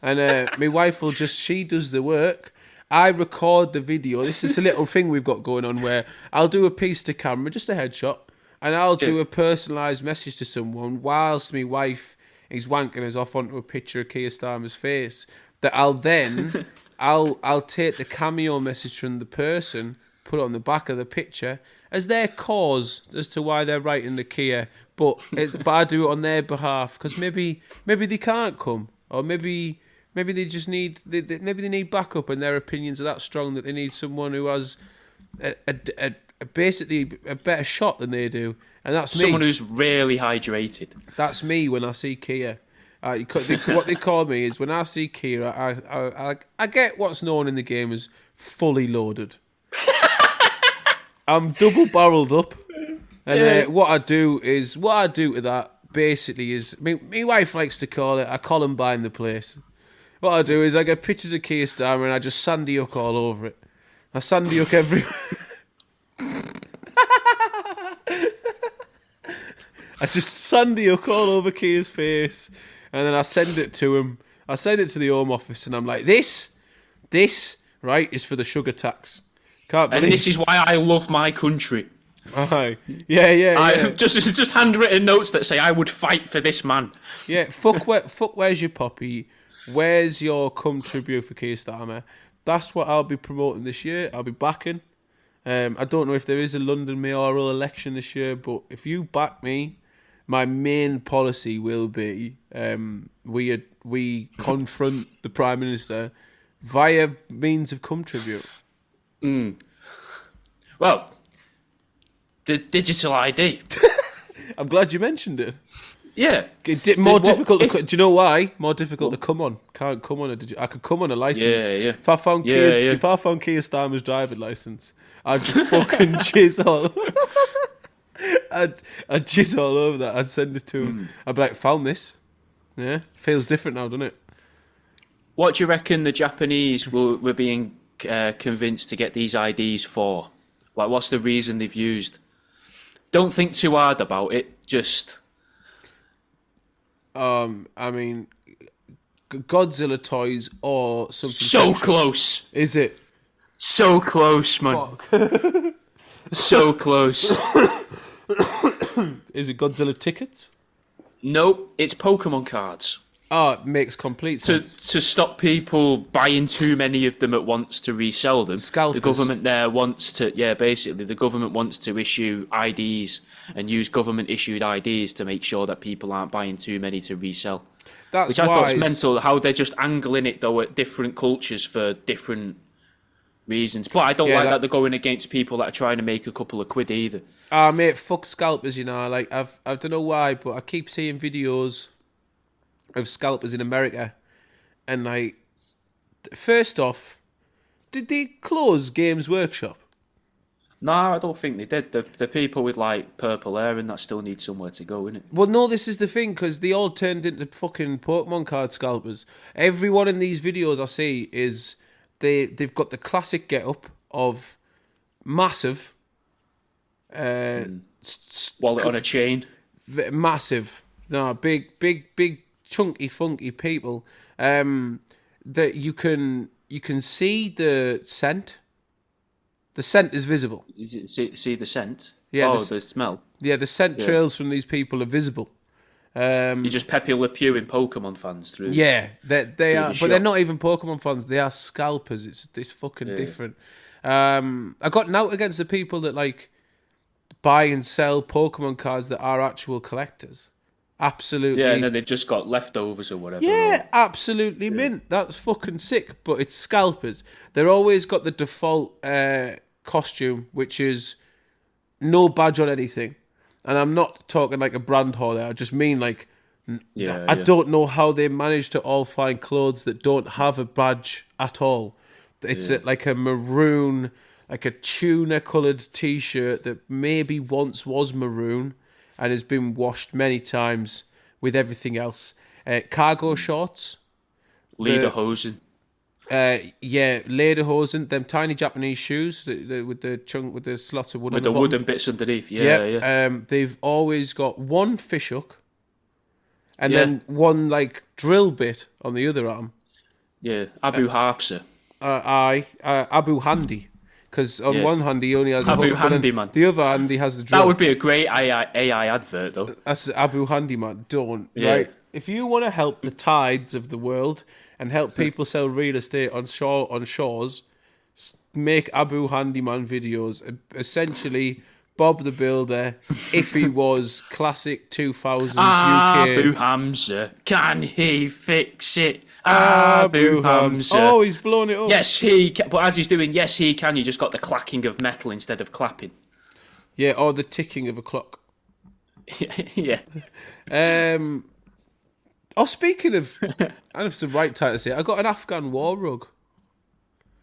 and my wife will she does the work. I record the video. This is a little thing we've got going on where I'll do a piece to camera, just a headshot, and I'll do a personalised message to someone whilst my wife is wanking us off onto a picture of Keir Starmer's face. That I'll then, I'll take the Cameo message from the person, put it on the back of the picture as their cause as to why they're writing the Keir, but I do it on their behalf because maybe they can't come, or maybe they just need maybe they need backup and their opinions are that strong that they need someone who has basically a better shot than they do, and that's me. Someone who's really hydrated. That's me when I see Keir. What they call me is when I see Keir, I get what's known in the game as fully loaded. I'm double barreled up, and what I do to that basically is my wife likes to call it I Columbine the place. What I do is I get pictures of Keir Starmer and I just sandy hook all over it. I sandy hook everywhere. I just sandy hook all over Keir's face. And then I send it to him. I send it to the Home Office, and I'm like, this, right, is for the sugar tax. Can't believe. And this is why I love my country. Aye. Yeah. I've just handwritten notes that say I would fight for this man. Yeah, fuck where's your poppy? Where's your cum tribute for Keir Starmer? That's what I'll be promoting this year. I'll be backing. I don't know if there is a London mayoral election this year, but if you back me, my main policy will be we confront the Prime Minister via means of cum tribute. Well, the digital ID. I'm glad you mentioned it. Yeah. More difficult. Do you know why? More difficult to come on. Can't come on a digital. I could come on a license. Yeah. If I found Keir Starmer's driving license, I'd just fucking jizz all. I'd jizz all over that. I'd send it to him. I'd be like, found this. Yeah, feels different now, doesn't it? What do you reckon the Japanese were being convinced to get these IDs for? Like, what's the reason they've used? Don't think too hard about it. Just. I mean, Godzilla toys or something. So close. Is it? So close, man. So close. Is it Godzilla tickets? Nope, it's Pokemon cards. Oh, it makes complete sense. To stop people buying too many of them at once to resell them. Scalpers. The government wants to, basically, the government wants to issue IDs and use government-issued IDs to make sure that people aren't buying too many to resell. Which I thought was mental, how they're just angling it, though, at different cultures for different reasons. But I don't Yeah, like that they're going against people that are trying to make a couple of quid either. Ah, mate, fuck scalpers, you know. Like, I don't know why, but I keep seeing videos of scalpers in America. And, like, first off, did they close Games Workshop? No, I don't think they did. The people with like purple hair and that still need somewhere to go, innit? Well, no, this is the thing, because they all turned into fucking Pokemon card scalpers. Everyone in these videos I see is they've got the classic get-up of massive, Wallet on a chain. massive, no, big, chunky, funky people. That you can see the scent. The scent is visible. See the scent? Yeah, the smell. Yeah, the scent trails from these people are visible. You just Pepe Le Pew in Pokemon fans through. Yeah, they are, the but they're shop. not even Pokemon fans. They are scalpers. It's fucking different. I got out against the people that like buy and sell Pokemon cards that are actual collectors. Absolutely. Yeah, and then they've just got leftovers or whatever. Yeah, absolutely mint. That's fucking sick. But it's scalpers. They're always got the default costume, which is no badge on anything. And I'm not talking like a brand whore there. I just mean like, I don't know how they manage to all find clothes that don't have a badge at all. It's like a maroon, like a tuna coloured t-shirt that maybe once was maroon and has been washed many times with everything else. Cargo shorts. Lederhosen. Lederhosen, them tiny Japanese shoes with the slots of wood With on the bottom. wooden bits underneath. Yeah. They've always got one fishhook and then one like drill bit on the other arm. Yeah. Abu Hafsa. Abu Handy. Because on one hand he only has a Abu hook, but Handy, then man. the other hand he has the drill. That would be a great AI advert, though. That's Abu Handy, man. Don't. Yeah. Right? If you want to help the tides of the world and help people sell real estate on shores, make Abu Handyman videos. Essentially, Bob the Builder, if he was classic 2000s UK. Abu Hamza, can he fix it? Abu Hamza. Oh, he's blown it up. Yes, he can. But as he's doing, yes, he can, you just got the clacking of metal instead of clapping. Yeah, or the ticking of a clock. Yeah. Speaking of, I don't know if it's the right time to say it, I got an Afghan war rug.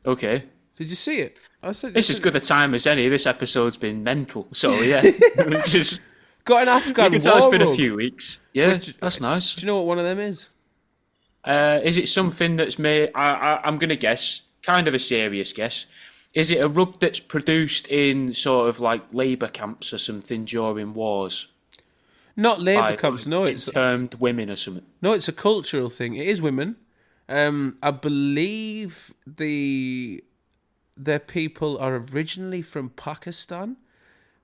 Okay. Did you see it? It's as good a time as any. This episode's been mental. So, yeah. Just, got an Afghan you can war tell it's been rug. a few weeks. Yeah, that's nice. Do you know what one of them is? Is it something that's made... I'm going to guess, kind of a serious guess. Is it a rug that's produced in sort of like labour camps or something during wars? Not labour camps, no. It's termed women or something. No, it's a cultural thing. It is women. I believe their people are originally from Pakistan,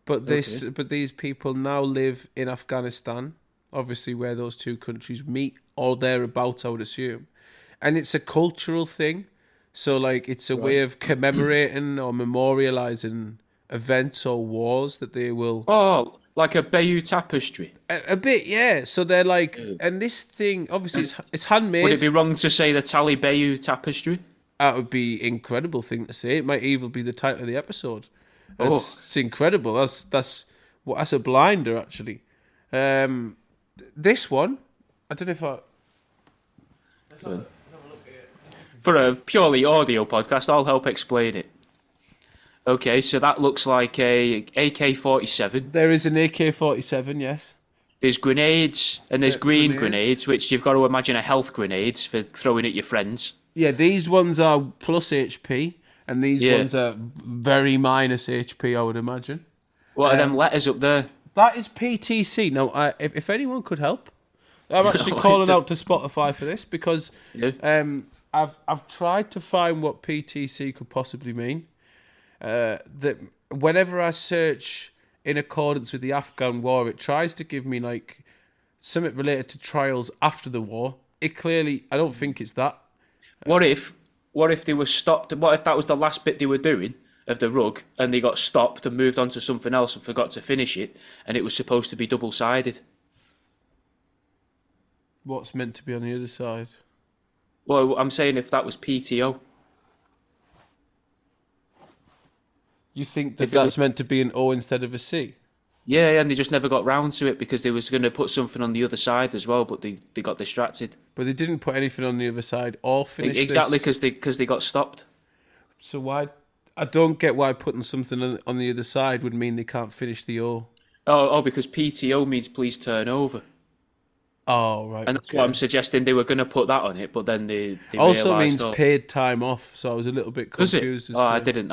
but these people now live in Afghanistan, obviously where those two countries meet, or thereabouts, I would assume. And it's a cultural thing. So, like, it's a way of commemorating or memorialising events or wars that they will... Oh, like a Bayeux Tapestry. A bit, yeah. So they're like... And this thing, obviously, it's handmade. Would it be wrong to say the Talibayeux Tapestry? That would be an incredible thing to say. It might even be the title of the episode. It's incredible. That's a blinder, actually. This one, I don't know if I... Let's have a look at it. For a purely audio podcast, I'll help explain it. Okay, so that looks like a AK-47. There is an AK-47, yes. There's grenades, and there's green grenades, which you've got to imagine are health grenades for throwing at your friends. Yeah, these ones are plus HP, and these ones are very minus HP, I would imagine. What are them letters up there? That is PTC. Now, if anyone could help, I'm actually calling out to Spotify for this, because I've tried to find what PTC could possibly mean. That whenever I search in accordance with the Afghan war, it tries to give me like something related to trials after the war. It clearly, I don't think it's that. What if they were stopped? What if that was the last bit they were doing of the rug, and they got stopped and moved on to something else and forgot to finish it, and it was supposed to be double-sided? What's meant to be on the other side? Well, I'm saying if that was PTO. You think that's meant to be an O instead of a C? Yeah, and they just never got round to it because they was going to put something on the other side as well, but they got distracted. But they didn't put anything on the other side or finish exactly this. because they got stopped. So why? I don't get why putting something on the other side would mean they can't finish the O. Oh, because PTO means please turn over. Oh, right. And that's what I'm suggesting. They were going to put that on it, but then they also realised, means paid time off. So I was a little bit confused. I didn't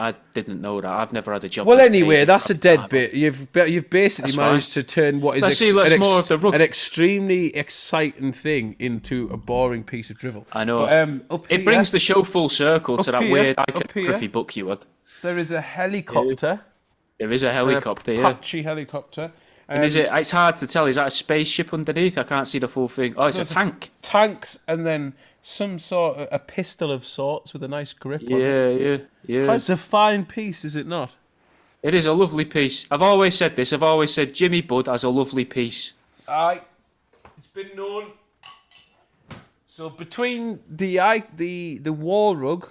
know that. I've never had a job. Well, anyway, that's a dead bit. You've basically managed to turn what is an extremely exciting thing into a boring piece of drivel. I know. But, it brings the show full circle to that weird iconography book you had. There is a helicopter. There is a helicopter. A patchy helicopter. And it's hard to tell. Is that a spaceship underneath? I can't see the full thing. Oh, it's a tank. Tanks, and then some sort of a pistol of sorts with a nice grip on it. Yeah. It's a fine piece, is it not? It is a lovely piece. I've always said this. I've always said Jimmy Budd has a lovely piece. Aye. It's been known. So between the war rug,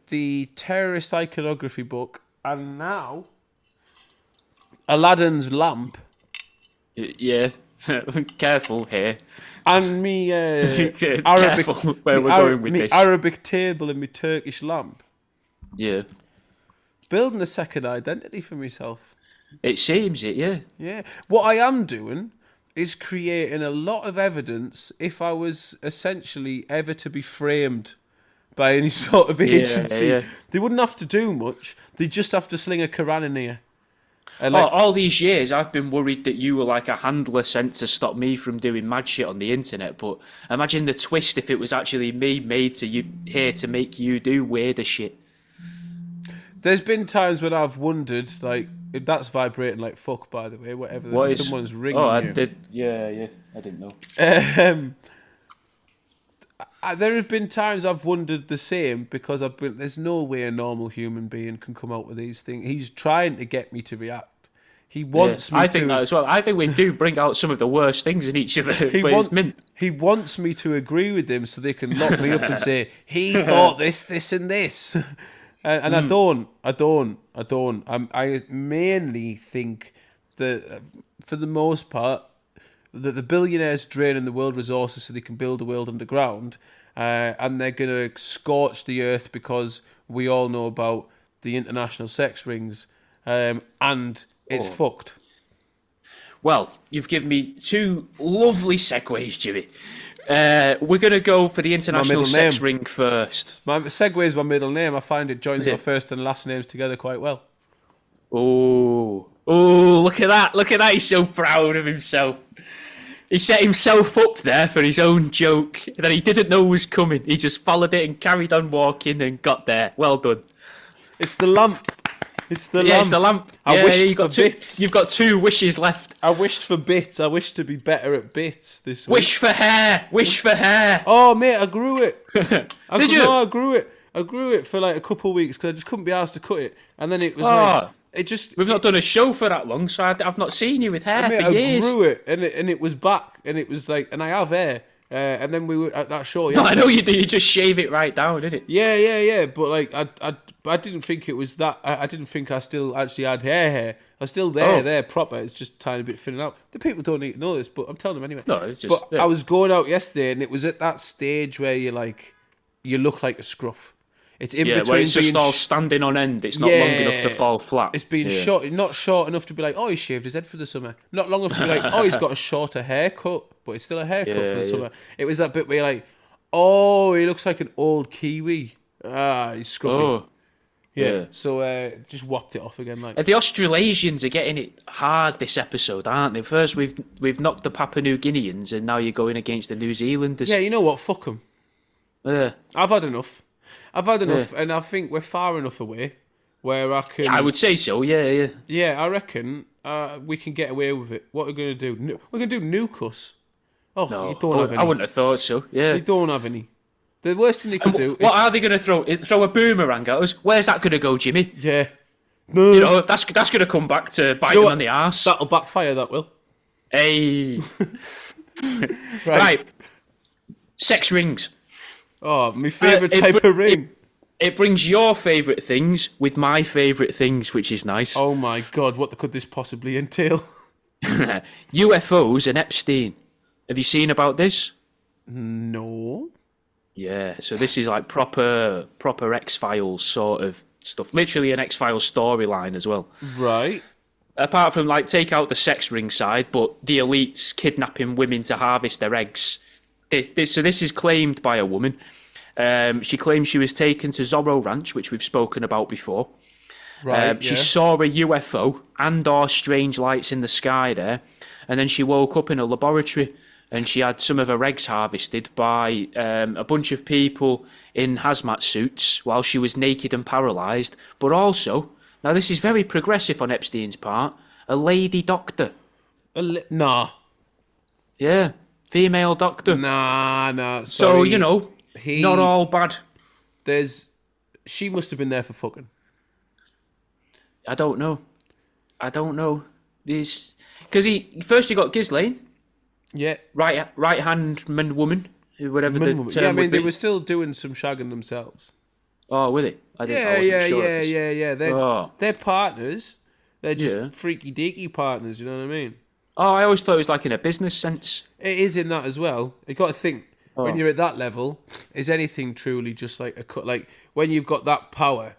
the terrorist iconography book, and now Aladdin's lamp. Yeah, careful here. And me Arabic, where we're going with this. Arabic table and me Turkish lamp. Yeah. Building a second identity for myself. It seems it, yeah. Yeah. What I am doing is creating a lot of evidence if I was essentially ever to be framed by any sort of agency. Yeah. They wouldn't have to do much. They just have to sling a Quran in here. All these years, I've been worried that you were like a handler sent to stop me from doing mad shit on the internet. But imagine the twist if it was actually me made to you here to make you do weirder shit. There's been times when I've wondered, like, if that's vibrating like fuck, by the way, whatever. Someone's ringing you. Oh, I did. Yeah. I didn't know. There have been times I've wondered the same because there's no way a normal human being can come out with these things. He's trying to get me to react. He wants me to... I think that as well. I think we do bring out some of the worst things in each other. He wants me to agree with him so they can lock me up and say, he thought this, and this. And I don't. I mainly think that, for the most part, that the billionaires draining the world resources so they can build a world underground, and they're going to scorch the earth because we all know about the international sex rings, and it's fucked. Well, you've given me two lovely segues, Jimmy. We're going to go for the international sex ring first. My segue is my middle name. I find it joins my first and last names together quite well. Oh, look at that. Look at that. He's so proud of himself. He set himself up there for his own joke that he didn't know was coming. He just followed it and carried on walking and got there. Well done. It's the lamp. It's the lamp. I wished for bits. You've got two wishes left. I wished for bits. I wished to be better at bits this week. Wish for hair. Wish for hair. Oh, mate, I grew it. Did you? No, I grew it. I grew it for like a couple of weeks because I just couldn't be asked to cut it. And then it was like... We've not done a show for that long, so I've not seen you with hair for years. I grew it, and it was back, and it was like... And I have hair. And then we were at that show. No, I know you do. You just shave it right down, didn't it? Yeah. But like, I didn't think it was that. I didn't think I still actually had hair. I was still there proper. It's just a tiny bit thinning out. The people don't need to know this, but I'm telling them anyway. No, it's just. But I was going out yesterday, and it was at that stage where you look like a scruff. It's in between. Where it's just all standing on end. It's not long enough to fall flat. It's been short, not short enough to be like, oh, he shaved his head for the summer. Not long enough to be like, oh, he's got a shorter haircut, but it's still a haircut for the summer. It was that bit where you're like, oh, he looks like an old Kiwi. Ah, he's scruffy. Oh. Yeah. So just whopped it off again. Like the Australasians are getting it hard this episode, aren't they? First we've knocked the Papua New Guineans, and now you're going against the New Zealanders. Yeah, you know what? Fuck them. I've had enough, and I think we're far enough away where I can... I would say so, yeah. Yeah, I reckon we can get away with it. What are we going to do? We're going to do nuke us. Oh, no, you don't have any. I wouldn't have thought so, yeah. They don't have any. The worst thing they could do is... What are they going to throw? Throw a boomerang at us? Where's that going to go, Jimmy? Yeah. You know, that's going to come back to bite them on the arse. That'll backfire, that will. Hey. Right. Sex rings. Oh, my favourite type of ring. it brings your favourite things with my favourite things, which is nice. Oh my God, what could this possibly entail? UFOs and Epstein. Have you seen about this? No. Yeah, so this is like proper X-Files sort of stuff. Literally an X-Files storyline as well. Right. Apart from, like, take out the sex ring side, but the elites kidnapping women to harvest their eggs. So this is claimed by a woman. She claims she was taken to Zorro Ranch, which we've spoken about before. Right, She saw a UFO and or strange lights in the sky there, and then she woke up in a laboratory and she had some of her eggs harvested by a bunch of people in hazmat suits while she was naked and paralysed, but also, now this is very progressive on Epstein's part, a lady doctor. Nah. Yeah, female doctor. Nah. Sorry. So, you know, not all bad. She must have been there for fucking. I don't know. Because first you got Ghislaine. Yeah. Right hand man woman, whatever the term Yeah, I mean, would be. they were still doing some shagging themselves. Oh, were they? I wasn't sure of this. Yeah. They're partners. They're just freaky deaky partners, you know what I mean? Oh, I always thought it was like in a business sense. It is in that as well. You got to think, when you're at that level, is anything truly just like a cut? Like, when you've got that power,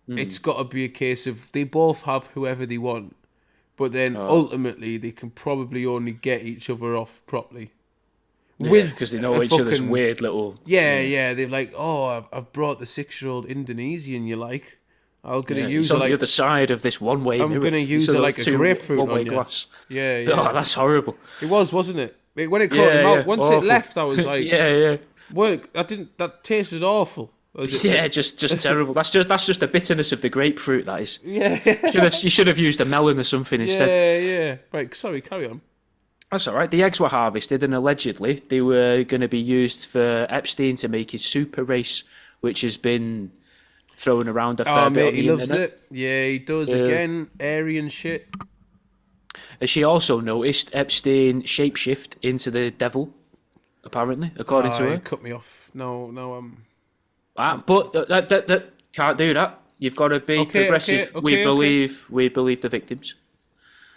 it's got to be a case of they both have whoever they want, but then ultimately they can probably only get each other off properly. Yeah, because they know each other's weird little... Yeah. They're like, oh, I've brought the 6-year-old Indonesian you like. I'm going to use her like... on the other side of this one-way mirror. I'm going to use her like a grapefruit one-way on you. glass. Yeah. Oh, that's horrible. It was, wasn't it? When it caught him out, once awful. it left, I was like... Yeah. That tasted awful. Yeah, just terrible. That's just the bitterness of the grapefruit, that is. Yeah. You should have used a melon or something instead. Yeah. Right, sorry, carry on. That's all right. The eggs were harvested and allegedly they were going to be used for Epstein to make his super race, which has been thrown around a fair bit on the he loves internet. it. Yeah, he does again. Aryan shit. Has she also noticed Epstein shapeshift into the devil, apparently, according to her? Cut me off. No, But that can't do that. You've got to be progressive. We believe the victims.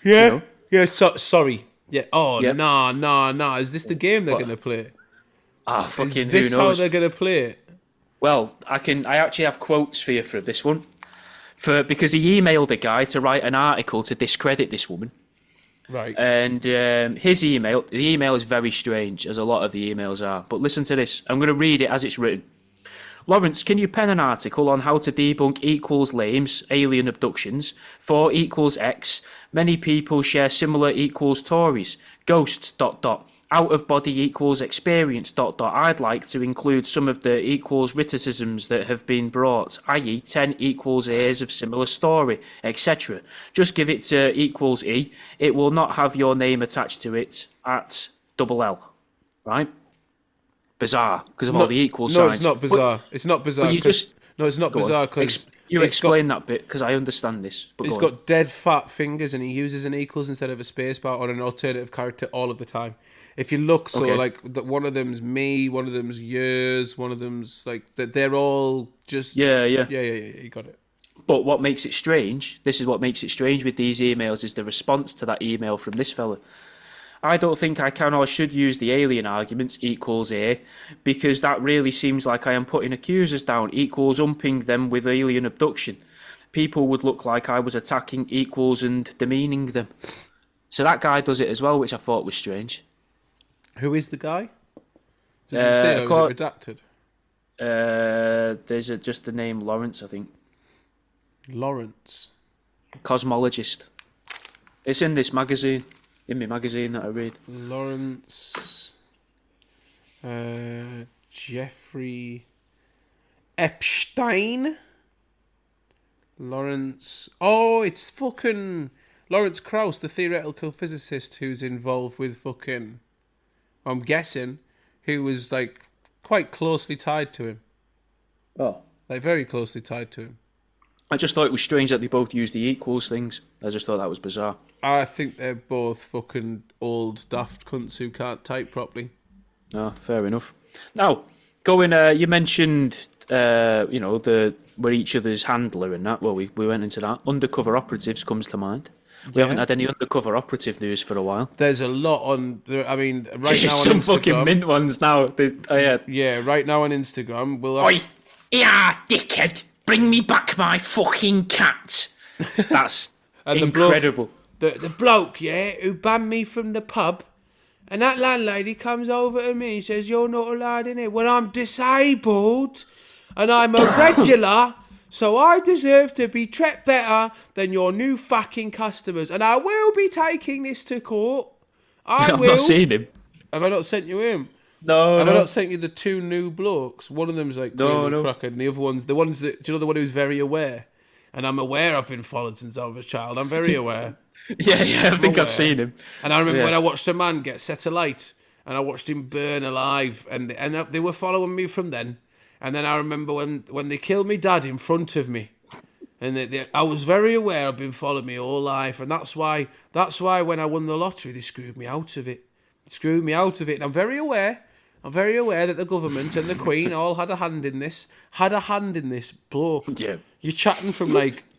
Yeah. You know? Yeah, sorry. Yeah. Oh, Yep. nah. Is this the game they're going to play? Fucking Is this who knows? how they're going to play it? Well, I actually have quotes for you for this one. Because he emailed a guy to write an article to discredit this woman. Right. And the email is very strange, as a lot of the emails are. But listen to this. I'm going to read it as it's written. Lawrence, can you pen an article on how to debunk equals lames, alien abductions, 4 equals X, many people share similar equals Tories, ghosts, ... out of body equals experience, ... I'd like to include some of the equals witticisms that have been brought, i.e. 10 equals A's of similar story, etc. Just give it to equals E. It will not have your name attached to it at L. Right? Bizarre, because of all the equal signs. No, it's not bizarre. It's not bizarre. No, it's not bizarre because... You explain that bit, because I understand this. But he's got dead fat fingers and he uses an equals instead of a spacebar or an alternative character all of the time. If you look, one of them's me, one of them's yours, one of them's like... They're all just... Yeah, you got it. But what makes it strange, this is what makes it strange with these emails, is the response to that email from this fella. I don't think I can or should use the alien arguments equals A, because that really seems like I am putting accusers down equals umping them with alien abduction. People would look like I was attacking equals and demeaning them. So that guy does it as well, which I thought was strange. Who is the guy? Does it say, or is it redacted? There's just the name Lawrence, I think. Lawrence. Cosmologist. It's in this magazine. In my magazine that I read. Lawrence Jeffrey Epstein. Lawrence. Oh, it's fucking Lawrence Krauss, the theoretical physicist who's involved with fucking, I'm guessing, who was like quite closely tied to him. Oh. Like very closely tied to him. I just thought it was strange that they both used the equals things. I just thought that was bizarre. I think they're both fucking old daft cunts who can't type properly. Oh, fair enough. Now, you mentioned we're each other's handler and that. Well, we went into that. Undercover operatives comes to mind. We haven't had any undercover operative news for a while. There's a lot on. I mean, right now on some Instagram, fucking mint ones now. Yeah, right now on Instagram, we'll. Oi, yeah, dickhead! Bring me back my fucking cat. That's incredible. The bloke, who banned me from the pub, and that landlady comes over to me and says, "You're not allowed in here." Well, I'm disabled, and I'm a regular. So I deserve to be treated better than your new fucking customers. And I will be taking this to court. I've not seen him. Have I not sent you him? No, Have I not sent you the two new blokes? One of them's like cracker, and the other one's the ones that... Do you know the one who's very aware? And I'm aware I've been followed since I was a child. I'm very aware. I think I've seen him. And I remember when I watched a man get set alight, and I watched him burn alive, and they were following me from then. And then I remember when they killed me dad in front of me, and I was very aware I've been following me all life, and that's why when I won the lottery they screwed me out of it. And I'm very aware that the government and the Queen all had a hand in this. Bloke. Yeah. You're chatting from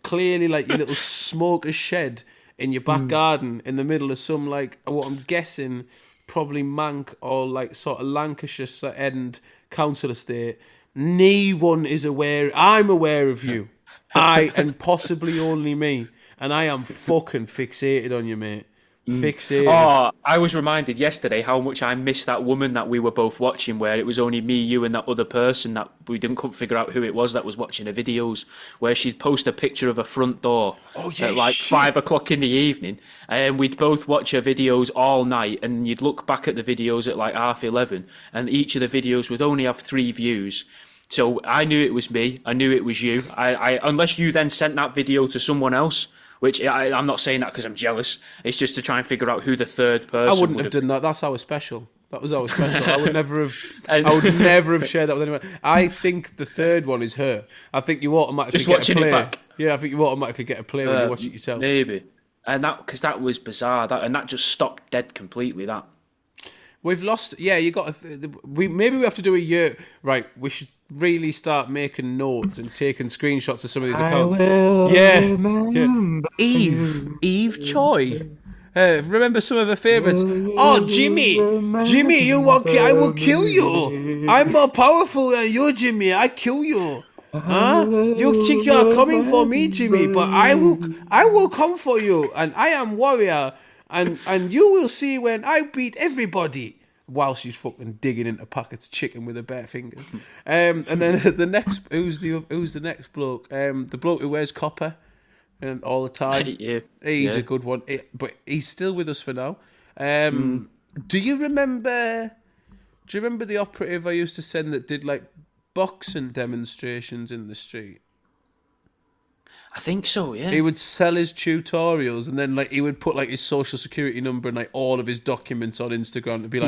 clearly your little smoker's shed in your back garden in the middle of some what I'm guessing probably Mank or sort of Lancashire end council estate. No one is aware. I'm aware of you. And possibly only me. And I am fucking fixated on you, mate. Fixated. Oh, I was reminded yesterday how much I missed that woman that we were both watching, where it was only me, you, and that other person that we didn't figure out who it was that was watching her videos, where she'd post a picture of her front door at 5 o'clock in the evening, and we'd both watch her videos all night, and you'd look back at the videos at 11:30, and each of the videos would only have 3 views. So I knew it was me. I knew it was you. I unless you then sent that video to someone else, which I'm not saying that because I'm jealous. It's just to try and figure out who the third person. I wouldn't have done that. That's our special. That was our special. I would never have shared that with anyone. I think the third one is her. I think you automatically just get watching a play. it back. Yeah, I think you automatically get a play when you watch it yourself. Maybe, and that was bizarre. That just stopped dead completely. That. We've lost. Yeah, you got. Maybe we have to do a year. Right, we should really start making notes and taking screenshots of some of these accounts. Eve Choi. Remember some of her favourites. Oh, Jimmy, I will kill you. I'm more powerful than you, Jimmy. I kill you. Huh? You think you're coming for me, Jimmy? But I will come for you, and I am warrior. And you will see when I beat everybody. While she's fucking digging into packets of chicken with her bare fingers. And then the next, who's the next bloke? The bloke who wears copper all the time. He's a good one. But he's still with us for now. Do you remember the operative I used to send that did boxing demonstrations in the street? I think so, yeah. He would sell his tutorials, and then he would put his social security number and all of his documents on Instagram to be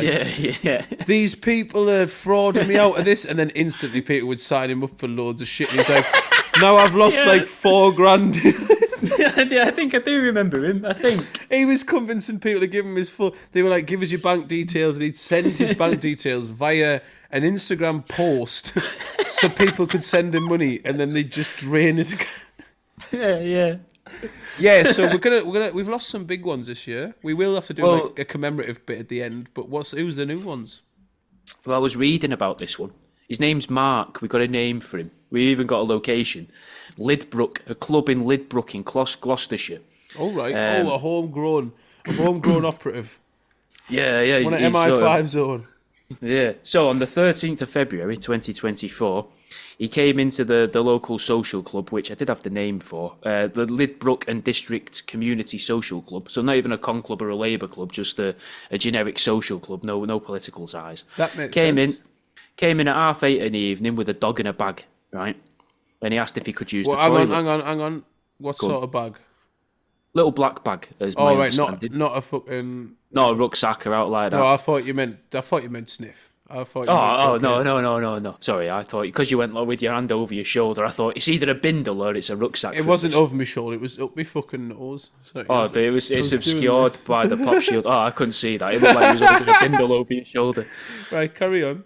these people are frauding me out of this, and then instantly people would sign him up for loads of shit. And he's like, now I've lost $4,000. Yeah, I think I do remember him. I think he was convincing people to give him his full. They were like, give us your bank details, and he'd send his bank details via an Instagram post so people could send him money, and then they'd just drain his account. Yeah. So we've lost some big ones this year. We will have to do a commemorative bit at the end. But who's the new ones? Well, I was reading about this one. His name's Mark. We got a name for him. We even got a location, Lidbrook, a club in Lidbrook in Gloucestershire. Oh right. A homegrown operative. Yeah. One at MI5 zone. Yeah. So on the 13th of February 2024. He came into the local social club, which I did have the name for, the Lidbrook and District Community Social Club. So not even a con club or a Labour club, just a generic social club, no political ties. That makes sense. Came in at 8:30 in the evening with a dog in a bag, right? And he asked if he could use the toilet. Hang on. What sort of bag? Little black bag, as my understanding. Not a fucking... Not a rucksack or out like that. No, I thought you meant sniff. No. Sorry, I thought because you went with your hand over your shoulder, I thought it's either a bindle or it's a rucksack. It wasn't over my shoulder; it was up my fucking nose. Sorry, it's obscured by the pop shield. Oh, I couldn't see that. It looked like he was holding a bindle over your shoulder. Right, carry on.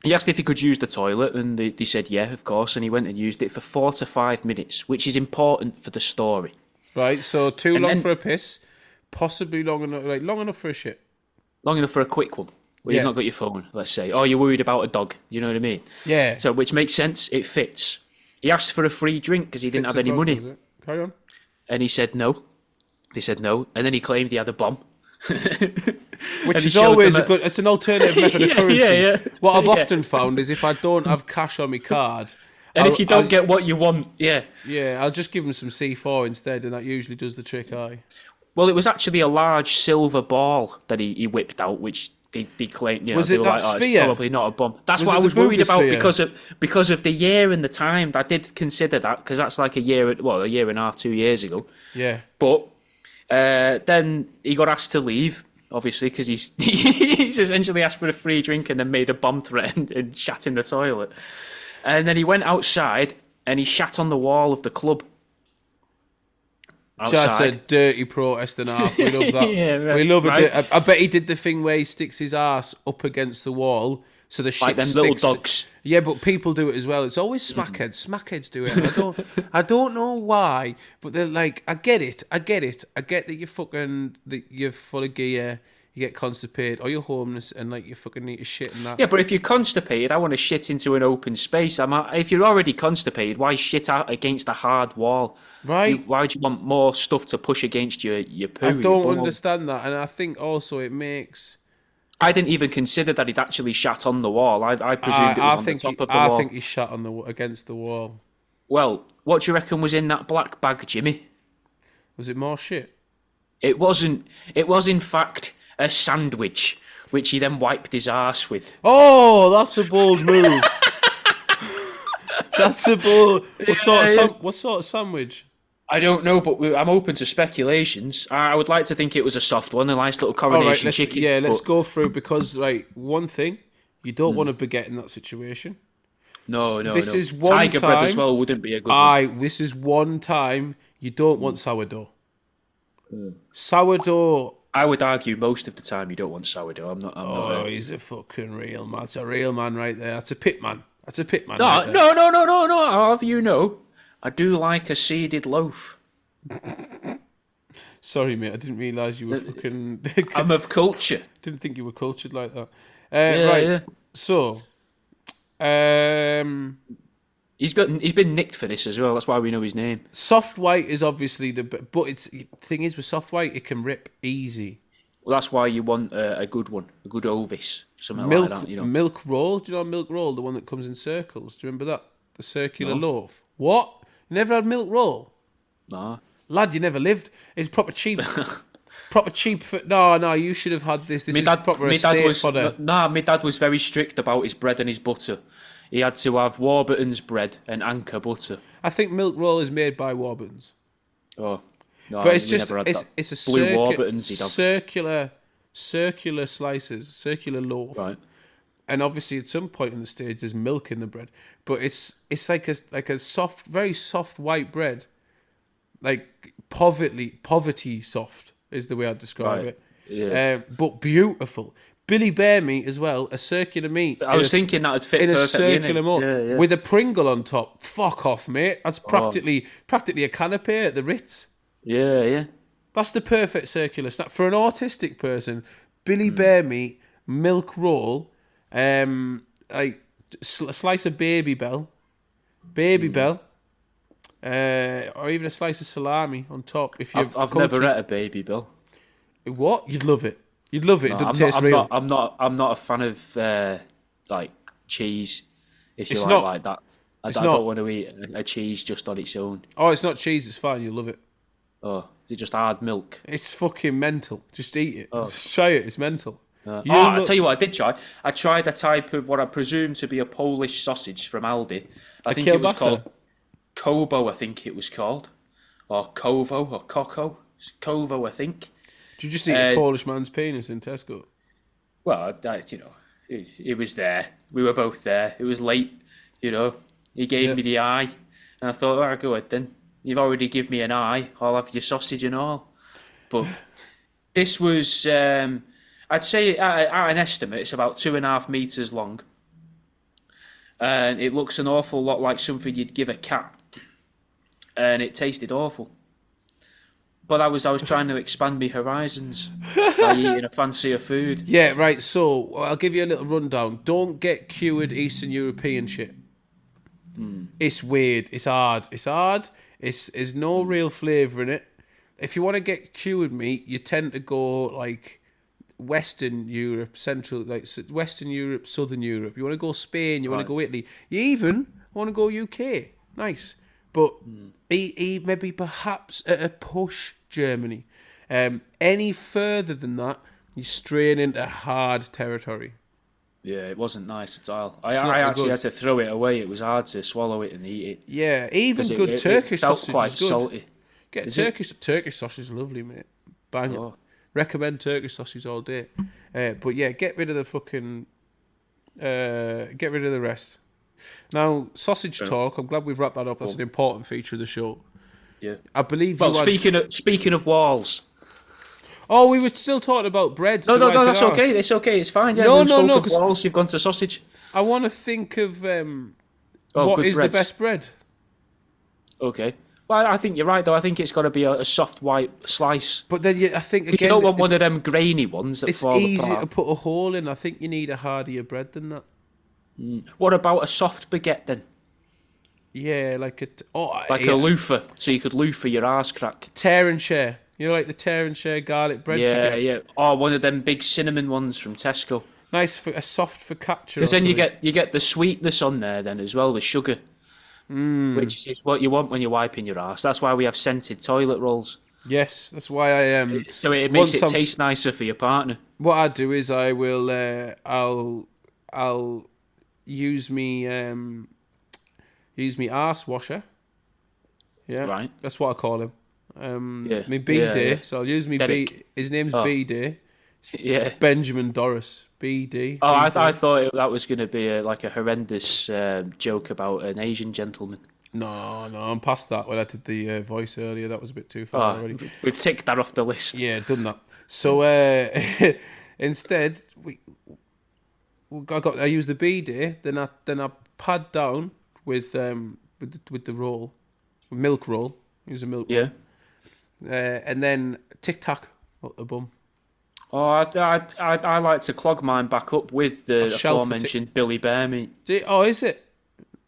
He asked if he could use the toilet, and they said yeah, of course, and he went and used it for 4 to 5 minutes, which is important for the story. Right, so too And long then- for a piss, possibly long enough for a shit. Long enough for a quick one, where Yeah. you've not got your phone, let's say, or you're worried about a dog, you know what I mean? Yeah. So, which makes sense, it fits. He asked for a free drink because he didn't Fits have the any problem, money, is it? Carry on. and he said no. They said no, and then he claimed he had a bomb. Which And he is showed always them a good. It's an alternative method of Yeah, currency. yeah. What I've Yeah. often found is if I don't have cash on my card, And if you don't get what you want, I'll just give them some C4 instead, and that usually does the trick. Well, it was actually a large silver ball that he whipped out, which they claimed. Was they it were that like, oh, sphere? it's probably not a bomb. That's Was what it I the was worried about boogosphere? because of the year and the time. I did consider that because that's like a year and a half, 2 years ago. Yeah. But then he got asked to leave, obviously, because he's essentially asked for a free drink and then made a bomb threat and shat in the toilet. And then he went outside and he shat on the wall of the club. That's Outside. a dirty protest and a half. We love that. Yeah, we love right. it. I bet he did the thing where he sticks his ass up against the wall so the shit Like them sticks. little dogs. Yeah, but people do it as well. It's always smackheads. Smackheads do it. And I don't know why, but they're like, I get it. I get that you're full of gear, you get constipated, or you're homeless and like you fucking need to shit and that. Yeah, but if you're constipated, I want to shit into an open space. If you're already constipated, why shit out against a hard wall? Right. Why do you want more stuff to push against your poo? I your don't bum? understand that, and I think also it makes. I didn't even consider that he'd actually shat on the wall. I presumed it was on the top of the wall. I think he shot against the wall. Well, what do you reckon was in that black bag, Jimmy? Was it more shit? It wasn't. It was, in fact, a sandwich, which he then wiped his arse with. Oh, that's a bold move. That's a bold. What sort of sandwich? I don't know, but I'm open to speculations. I would like to think it was a soft one, a nice little All right, coronation chicken. let's but go through because one thing you don't want to baguette in that situation. No. This is one Tiger bread as time- well wouldn't be a good one. This is one time you don't want sourdough. Sourdough. I would argue most of the time you don't want sourdough. I'm not. Oh, he's a fucking real man. That's a real man right there. That's a pit man. That's a pit man. No, right there. no. I'll have you know, I do like a seeded loaf. Sorry, mate. I didn't realise you were fucking. I'm of culture. Didn't think you were cultured like that. Yeah, right. yeah. So, He's been nicked for this as well. That's why we know his name. soft white is obviously but it's the thing is with soft white it can rip easy. Well, that's why you want a good one, a good Ovis, something Milk like that. You know, milk roll. Do you know milk roll? The one that comes in circles. Do you remember that? The circular loaf. What? You never had milk roll? nah. Lad, you never lived. It's proper cheap. Proper cheap. No, you should have had this. This is proper estate fodder. My dad was very strict about his bread and his butter. He had to have Warburton's bread and Anchor butter. I think milk roll is made by Warburton's. Oh, no, But it's we just never had that. it's a Blue Warburton's. He'd have. circular slices, circular loaf. Right. And obviously, at some point in the stage, there's milk in the bread, but it's like a soft, very soft white bread, like poverty soft is the way I'd describe Right. it. Yeah. But beautiful. Billy Bear meat as well, a circular meat. I was thinking that would fit in a perfectly circular in mold it. Yeah. with a Pringle on top. Fuck off, mate. That's practically a canapé at the Ritz. Yeah. That's the perfect circular snack for an autistic person. Billy Bear meat, milk roll, like a slice of Baby Bell, or even a slice of salami on top. If you've I've never had a Baby Bill. What? You'd love it. You'd love it. It doesn't taste I'm real. I'm not a fan of like cheese. If you It's like not- like that, I it's don't not- want to eat a cheese just on its own. Oh, it's not cheese. It's fine. You'll love it. Oh, is it just hard milk? It's fucking mental. Just eat it. Just try it. It's mental. I'll tell you what I did try. I tried a type of what I presume to be a Polish sausage from Aldi. I think it was kielbasa? called Kobo, I think it was called. Or Kovo, or Koko. It's Kovo, I think. Did you just eat a Polish man's penis in Tesco? Well, it was there. We were both there. It was late, He gave me the eye. And I thought, all right, go ahead then. You've already given me an eye. I'll have your sausage and all. But this was, I'd say at an estimate, it's about 2.5 meters long. and it looks an awful lot like something you'd give a cat, and it tasted awful. But I was trying to expand my horizons by eating a fancier food. Yeah, right. So I'll give you a little rundown. Don't get cured Eastern European shit. It's weird. It's hard. There's no real flavour in it. If you want to get cured meat, you tend to go like Western Europe, Western Europe, Southern Europe. You want to go Spain, you want to go Italy. You even want to go UK. Nice. But maybe perhaps at a push Germany. Any further than that, you're straying into hard territory. Yeah, it wasn't nice at all. I actually had to throw it away. It was hard to swallow it and eat it. Yeah, even good Turkish sausage quite is good. Salty. Get Turkish sausage is lovely, mate. Bang it. Recommend Turkish sausage all day. But yeah, get rid of the fucking... get rid of the rest. Now, sausage talk. I'm glad we've wrapped that up. That's an important feature of the show. Yeah. I believe. Well, speaking of walls. Oh, we were still talking about bread. No, that's okay. It's okay. It's fine. Yeah, no. Because walls, you've gone to sausage. I want to think of what is the best bread. Okay. Well, I think you're right, though. I think it's got to be a soft white slice. But then I think again, you don't want one of them grainy ones that fall apart. It's easy to put a hole in. I think you need a hardier bread than that. What about a soft baguette then? Yeah, like a loofah, so you could loofah your arse crack. Tear and share. You know, like the tear and share garlic bread. Yeah. Or one of them big cinnamon ones from Tesco. Nice for a soft focaccia. Because then you get the sweetness on there then as well, the sugar, which is what you want when you're wiping your arse. That's why we have scented toilet rolls. Yes, that's why I am. So it makes it taste nicer for your partner. What I do is I will I'll use me arse washer. Yeah, right. That's what I call him. Me B-Day. Yeah. So I'll use me B. His name's B-Day. Yeah. Benjamin Doris. B-D. Oh, I thought that was going to be like a horrendous joke about an Asian gentleman. No, I'm past that. When I did the voice earlier, that was a bit too far already. We've ticked that off the list. Yeah, done that. So instead, I use the B-Day. Then I pad down with the roll, milk roll. Use a milk roll. And then tic tac up the bum. Oh, I like to clog mine back up with the aforementioned Billy Bear meat. Is it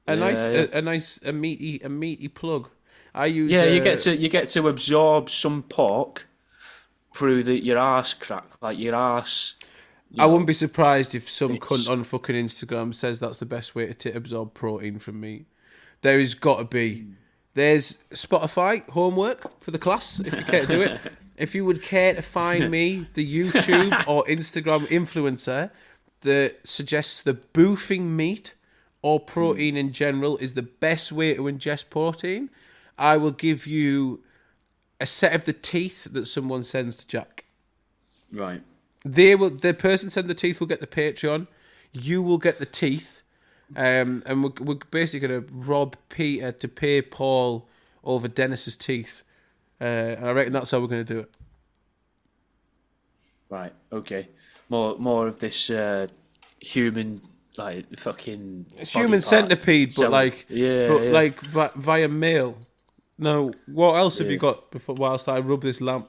a meaty plug? I use. Yeah, you get to absorb some pork through your arse crack, like your arse. I wouldn't be surprised if some cunt on fucking Instagram says that's the best way to absorb protein from meat. There has got to be. There's Spotify homework for the class if you care to do it. If you would care to find me the YouTube or Instagram influencer that suggests the boofing meat or protein in general is the best way to ingest protein, I will give you a set of the teeth that someone sends to Jack. Right. The person sending the teeth will get the Patreon. You will get the teeth. And we're basically going to rob Peter to pay Paul over Dennis's teeth. And I reckon that's how we're going to do it. Right, okay. More of this human, like, fucking... It's human centipede, but like via mail. Now, what else have you got whilst I rub this lamp?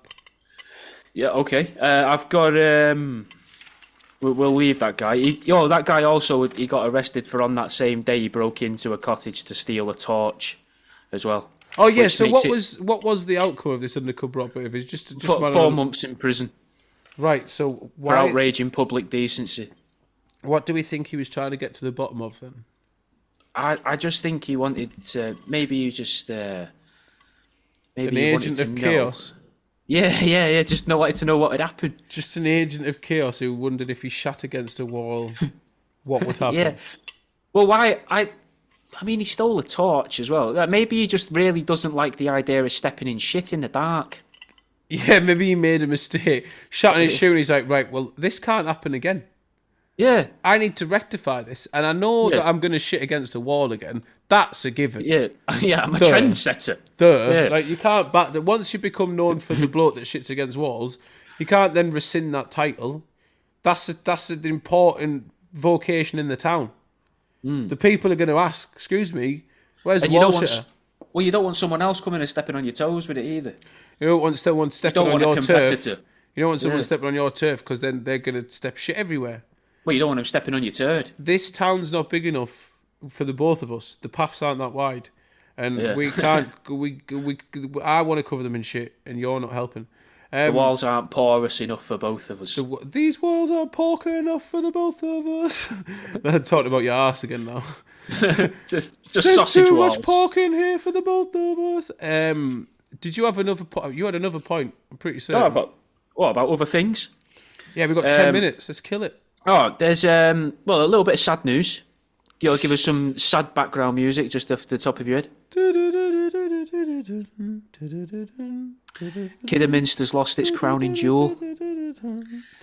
Yeah, okay. I've got... We'll leave that guy. That guy also, he got arrested for on that same day he broke into a cottage to steal a torch as well. Oh yeah, so what was the outcome of this undercover operative? Is just 4 months in prison. Right, so for outraging public decency. What do we think he was trying to get to the bottom of then? I just think he wanted to. Maybe he just. Maybe an agent of chaos. Yeah. Just wanted to know what had happened. Just an agent of chaos who wondered if he shot against a wall, what would happen. Yeah. Well, why? I mean, he stole a torch as well. Maybe he just really doesn't like the idea of stepping in shit in the dark. Yeah, maybe he made a mistake. Shot in his shoe and he's like, right, well, this can't happen again. Yeah. I need to rectify this. And I know that I'm going to shit against a wall again. That's a given. Yeah, I'm a trendsetter. Yeah. Like, you can't back that. Once you become known for the bloke that shits against walls, you can't then rescind that title. That's an important vocation in the town. The people are going to ask, excuse me, where's And the wall shitter? Well, you don't want someone else coming and stepping on your toes with it either. You don't want someone stepping on your turf. You don't want someone Yeah. stepping on your turf because then they're going to step shit everywhere. Well, you don't want them stepping on your turd. This town's not big enough for the both of us. The paths aren't that wide. And Yeah. we can't, I want to cover them in shit and you're not helping. The walls aren't porous enough for both of us. These walls aren't porky enough for the both of us. I'm talking about your arse again now. just There's sausage too walls. much pork in here for the both of us. Did you have another point? You had another point, I'm pretty certain. No, what about other things? Yeah, we've got 10 minutes. Let's kill it. Oh, there's a little bit of sad news. You'll give us some sad background music just off the top of your head. Kidderminster's lost its crowning jewel.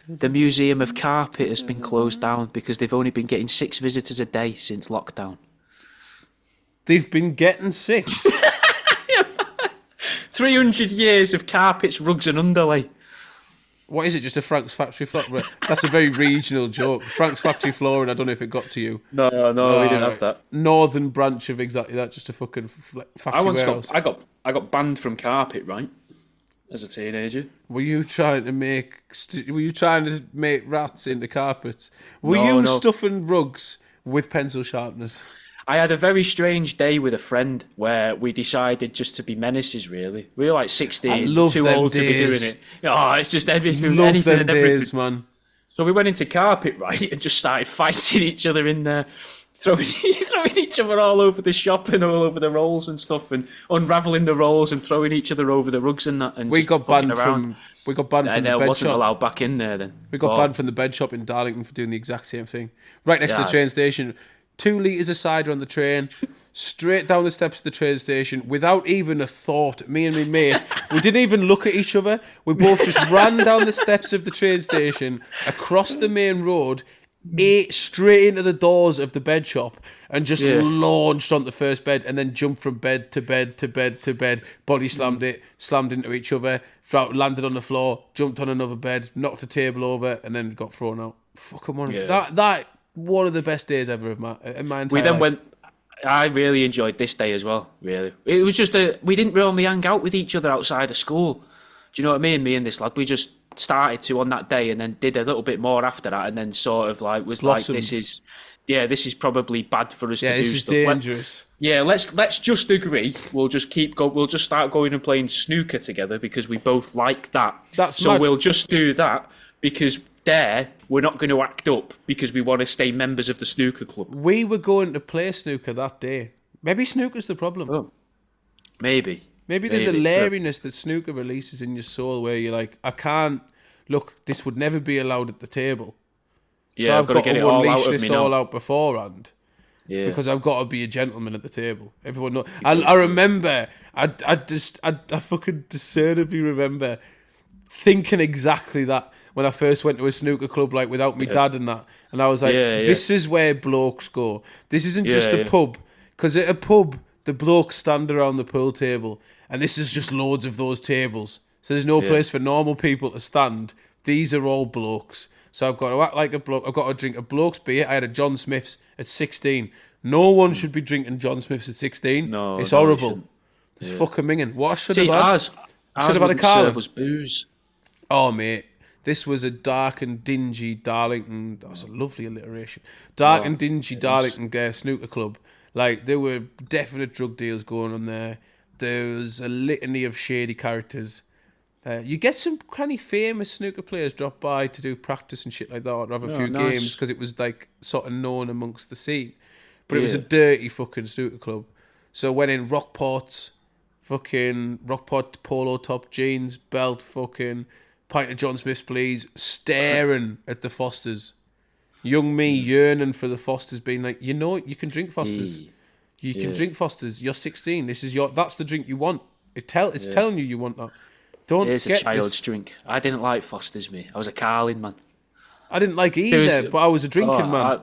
The Museum of Carpet has been closed down because they've only been getting 6 visitors a day since lockdown. They've been getting 6. 300 years of carpets, rugs and underlay. What is it, just a Frank's Factory Floor? That's a very regional joke. Frank's Factory Flooring, I don't know if it got to you. No, we didn't have that. Northern branch of exactly that, just a fucking factory warehouse. I got banned from carpet, right? As a teenager. Were you trying to make rats into carpets? Were you stuffing rugs with pencil sharpeners? I had a very strange day with a friend where we decided just to be menaces, really. We were like 16, too old to be doing it. Oh, it's just anything and everything. Man. So we went into carpet, right, and just started fighting each other in there, throwing each other all over the shop and all over the rolls and stuff, and unravelling the rolls and throwing each other over the rugs and that. And we got banned from the bed shop. Wasn't allowed back in there then. We got banned from the bed shop in Darlington for doing the exact same thing. Right next to the train station. 2 litres of cider on the train, straight down the steps of the train station, without even a thought. Me and my mate, we didn't even look at each other. We both just ran down the steps of the train station, across the main road, ate straight into the doors of the bed shop, and just launched on the first bed, and then jumped from bed to bed to bed to bed, body slammed it, slammed into each other, landed on the floor, jumped on another bed, knocked a table over, and then got thrown out. Fucking one. That one of the best days ever in my entire We then life. I really enjoyed this day as well, really. It was just we didn't really hang out with each other outside of school. Do you know what I mean? Me and this lad, we just started to on that day and then did a little bit more after that, and then sort of like was Blossom. like, this is probably bad for us to do this is stuff. dangerous. Let's just agree. We'll just We'll just start going and playing snooker together because we both like that. That's mad. We'll just do that because we're not going to act up because we want to stay members of the snooker club. We were going to play snooker that day. Maybe snooker's the problem. Oh. Maybe there's a lariness that snooker releases in your soul where you're like, I can't, look, this would never be allowed at the table. So I've got to get it all out unleash of this me all now. out beforehand. Yeah. Because I've got to be a gentleman at the table. Everyone knows. I remember, I fucking discernibly remember thinking exactly that when I first went to a snooker club, like without my dad and that. And I was like, this is where blokes go. This isn't just a pub. Because at a pub, the blokes stand around the pool table. And this is just loads of those tables. So there's no place for normal people to stand. These are all blokes. So I've got to act like a bloke. I've got to drink a bloke's beer. I had a John Smith's at 16. No one should be drinking John Smith's at 16. No, it's horrible. It's fucking minging. What I should have had? Ours should have had a Carlin. Was booze. Oh, mate. This was a dark and dingy Darlington. That's a lovely alliteration. Dark and dingy Darlington snooker club. Like, there were definite drug deals going on there. There was a litany of shady characters. You get some kind of famous snooker players drop by to do practice and shit like that, or have a few games because it was like sort of known amongst the scene. But it was a dirty fucking snooker club. So went in Rockports, fucking Rockport polo top jeans, belt, fucking pint of John Smith's, please, staring at the Fosters. Young me yearning for the Fosters, being like, you know, you can drink Fosters. You can drink Fosters. You're 16. That's the drink you want. It's telling you want that. Don't It's get a child's this. drink. I didn't like Foster's, me. I was a Carlin man. I didn't like either, but I was a drinking man.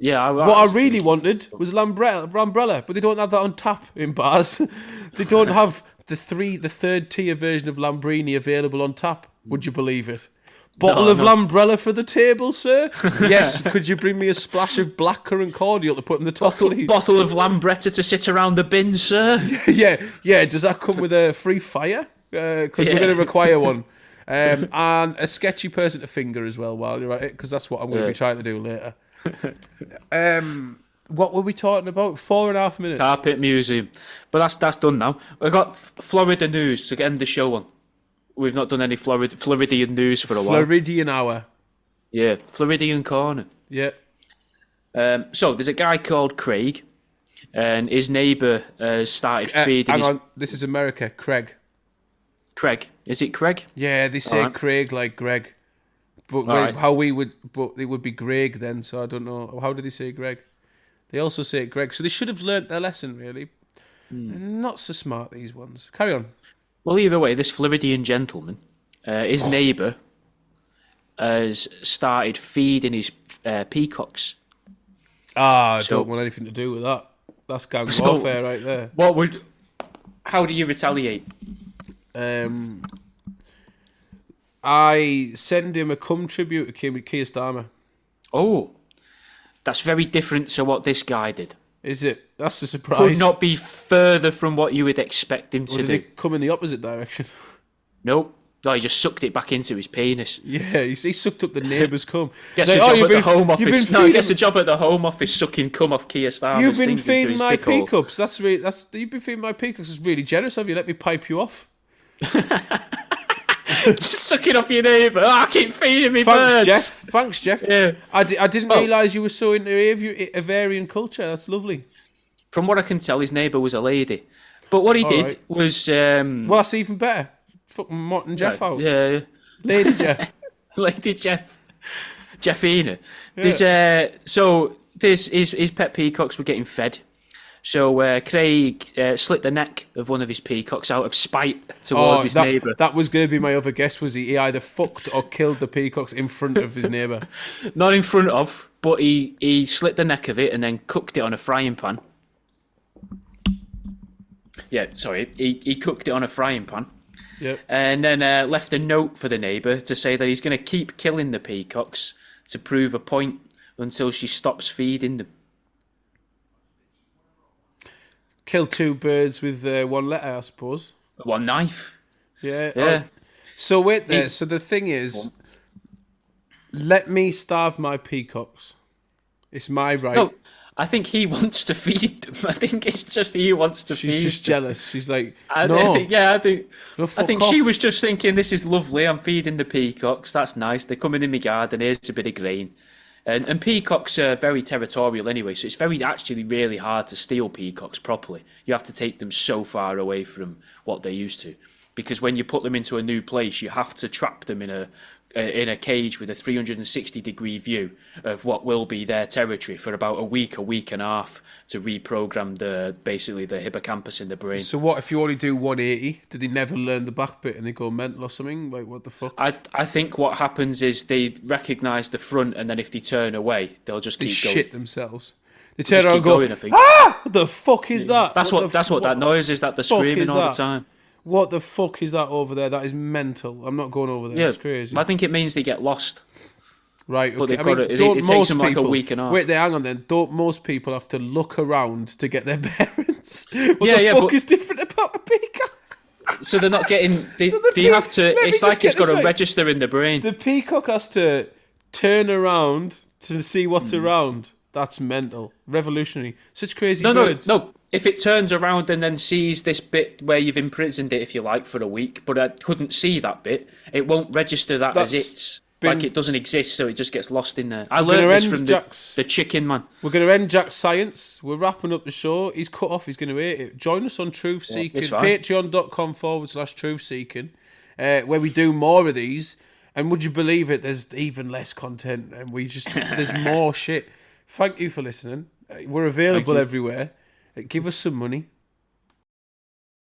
What I really wanted was Lambrella, but they don't have that on tap in bars. They don't have the third tier version of Lambrini available on tap. Would you believe it? Bottle of Lambrella for the table, sir? Yes. Could you bring me a splash of blackcurrant cordial to put in the top, please? Bottle of Lambretta to sit around the bin, sir? Yeah. Does that come with a free fire? Because we're going to require one. And a sketchy person to finger as well while you're at it, because that's what I'm going to be trying to do later. What were we talking about? 4.5 minutes. Carpet Museum. But that's done now. We've got Florida news to end the show on. We've not done any Floridian news for a while. Floridian hour. Yeah, Floridian corner. Yeah. So there's a guy called Craig, and his neighbour started feeding. Hang on, this is America. Craig. Is it Craig? Yeah, they say Craig like Greg, but it would be Greg then. So I don't know. How do they say Greg? They also say Greg. So they should have learnt their lesson. Really, They're not so smart, these ones. Carry on. Well, either way, this Floridian gentleman, his neighbour, has started feeding his peacocks. I don't want anything to do with that. That's gang warfare right there. How do you retaliate? I send him a cum tribute to Keir Starmer. Oh, that's very different to what this guy did. Is it? That's a surprise. Could not be further from what you would expect him to do. Did he come in the opposite direction? Nope. No, he just sucked it back into his penis. Yeah, he sucked up the neighbour's cum. Gets a job at the Home Office. No, he gets a job at the Home Office sucking cum off Keir Starmer's. You've been feeding my peacocks. You've been feeding my peacocks. It's really generous of you. Let me pipe you off. Just sucking off your neighbour. I keep feeding me birds. Thanks, Jeff. Yeah. I didn't realise you were so into Avarian culture. That's lovely. From what I can tell, his neighbour was a lady. But what he did was... well, that's even better. Fucking Mott and Jeff out. Yeah. Lady Jeff. Lady Jeff. Jeffina. Yeah. His pet peacocks were getting fed. So Craig slit the neck of one of his peacocks out of spite towards his neighbour. That was going to be my other guess, was he either fucked or killed the peacocks in front of his neighbour? Not in front of, but he slit the neck of it and then cooked it on a frying pan. Yeah, sorry. He cooked it on a frying pan. Yep. And then left a note for the neighbour to say that he's going to keep killing the peacocks to prove a point until she stops feeding them. Kill two birds with one letter, I suppose. One knife. Yeah. Yeah. So wait there. So the thing is, let me starve my peacocks. It's my right. No, I think he wants to feed them. I think it's just he wants to feed them. She's just jealous. She's like, I think she was just thinking, this is lovely. I'm feeding the peacocks. That's nice. They're coming in my garden. Here's a bit of grain. And peacocks are very territorial anyway, so it's actually really hard to steal peacocks properly. You have to take them so far away from what they're used to. Because when you put them into a new place, you have to trap them in a cage with a 360-degree view of what will be their territory for about a week and a half to reprogram the hippocampus in the brain. So what if you only do 180? Do they never learn the back bit and they go mental or something? Like, what the fuck? I think what happens is they recognise the front, and then if they turn away, they'll just keep going. They shit themselves. They turn around and go, what the fuck is that? That's what that noise is, that they're screaming all the time. What the fuck is that over there? That is mental. I'm not going over there. Yeah, it's crazy. I think it means they get lost. Right, okay. But it takes them like a week and a half. Wait there, hang on then. Don't most people have to look around to get their bearings? What the fuck is different about a peacock? So they're not getting... you have to... It's like it's got to register in the brain. The peacock has to turn around to see what's around. That's mental. Revolutionary. Such crazy birds. No. If it turns around and then sees this bit where you've imprisoned it, if you like, for a week, but I couldn't see that bit, it won't register that as its... Like it doesn't exist, so it just gets lost in there. I learned this from the chicken man. We're going to end Jack's science. We're wrapping up the show. He's cut off. He's going to hate it. Join us on Truth Seeking. Patreon.com/Truth Seeking, where we do more of these. And would you believe it? There's even less content, and there's more shit. Thank you for listening. We're available everywhere. Give us some money.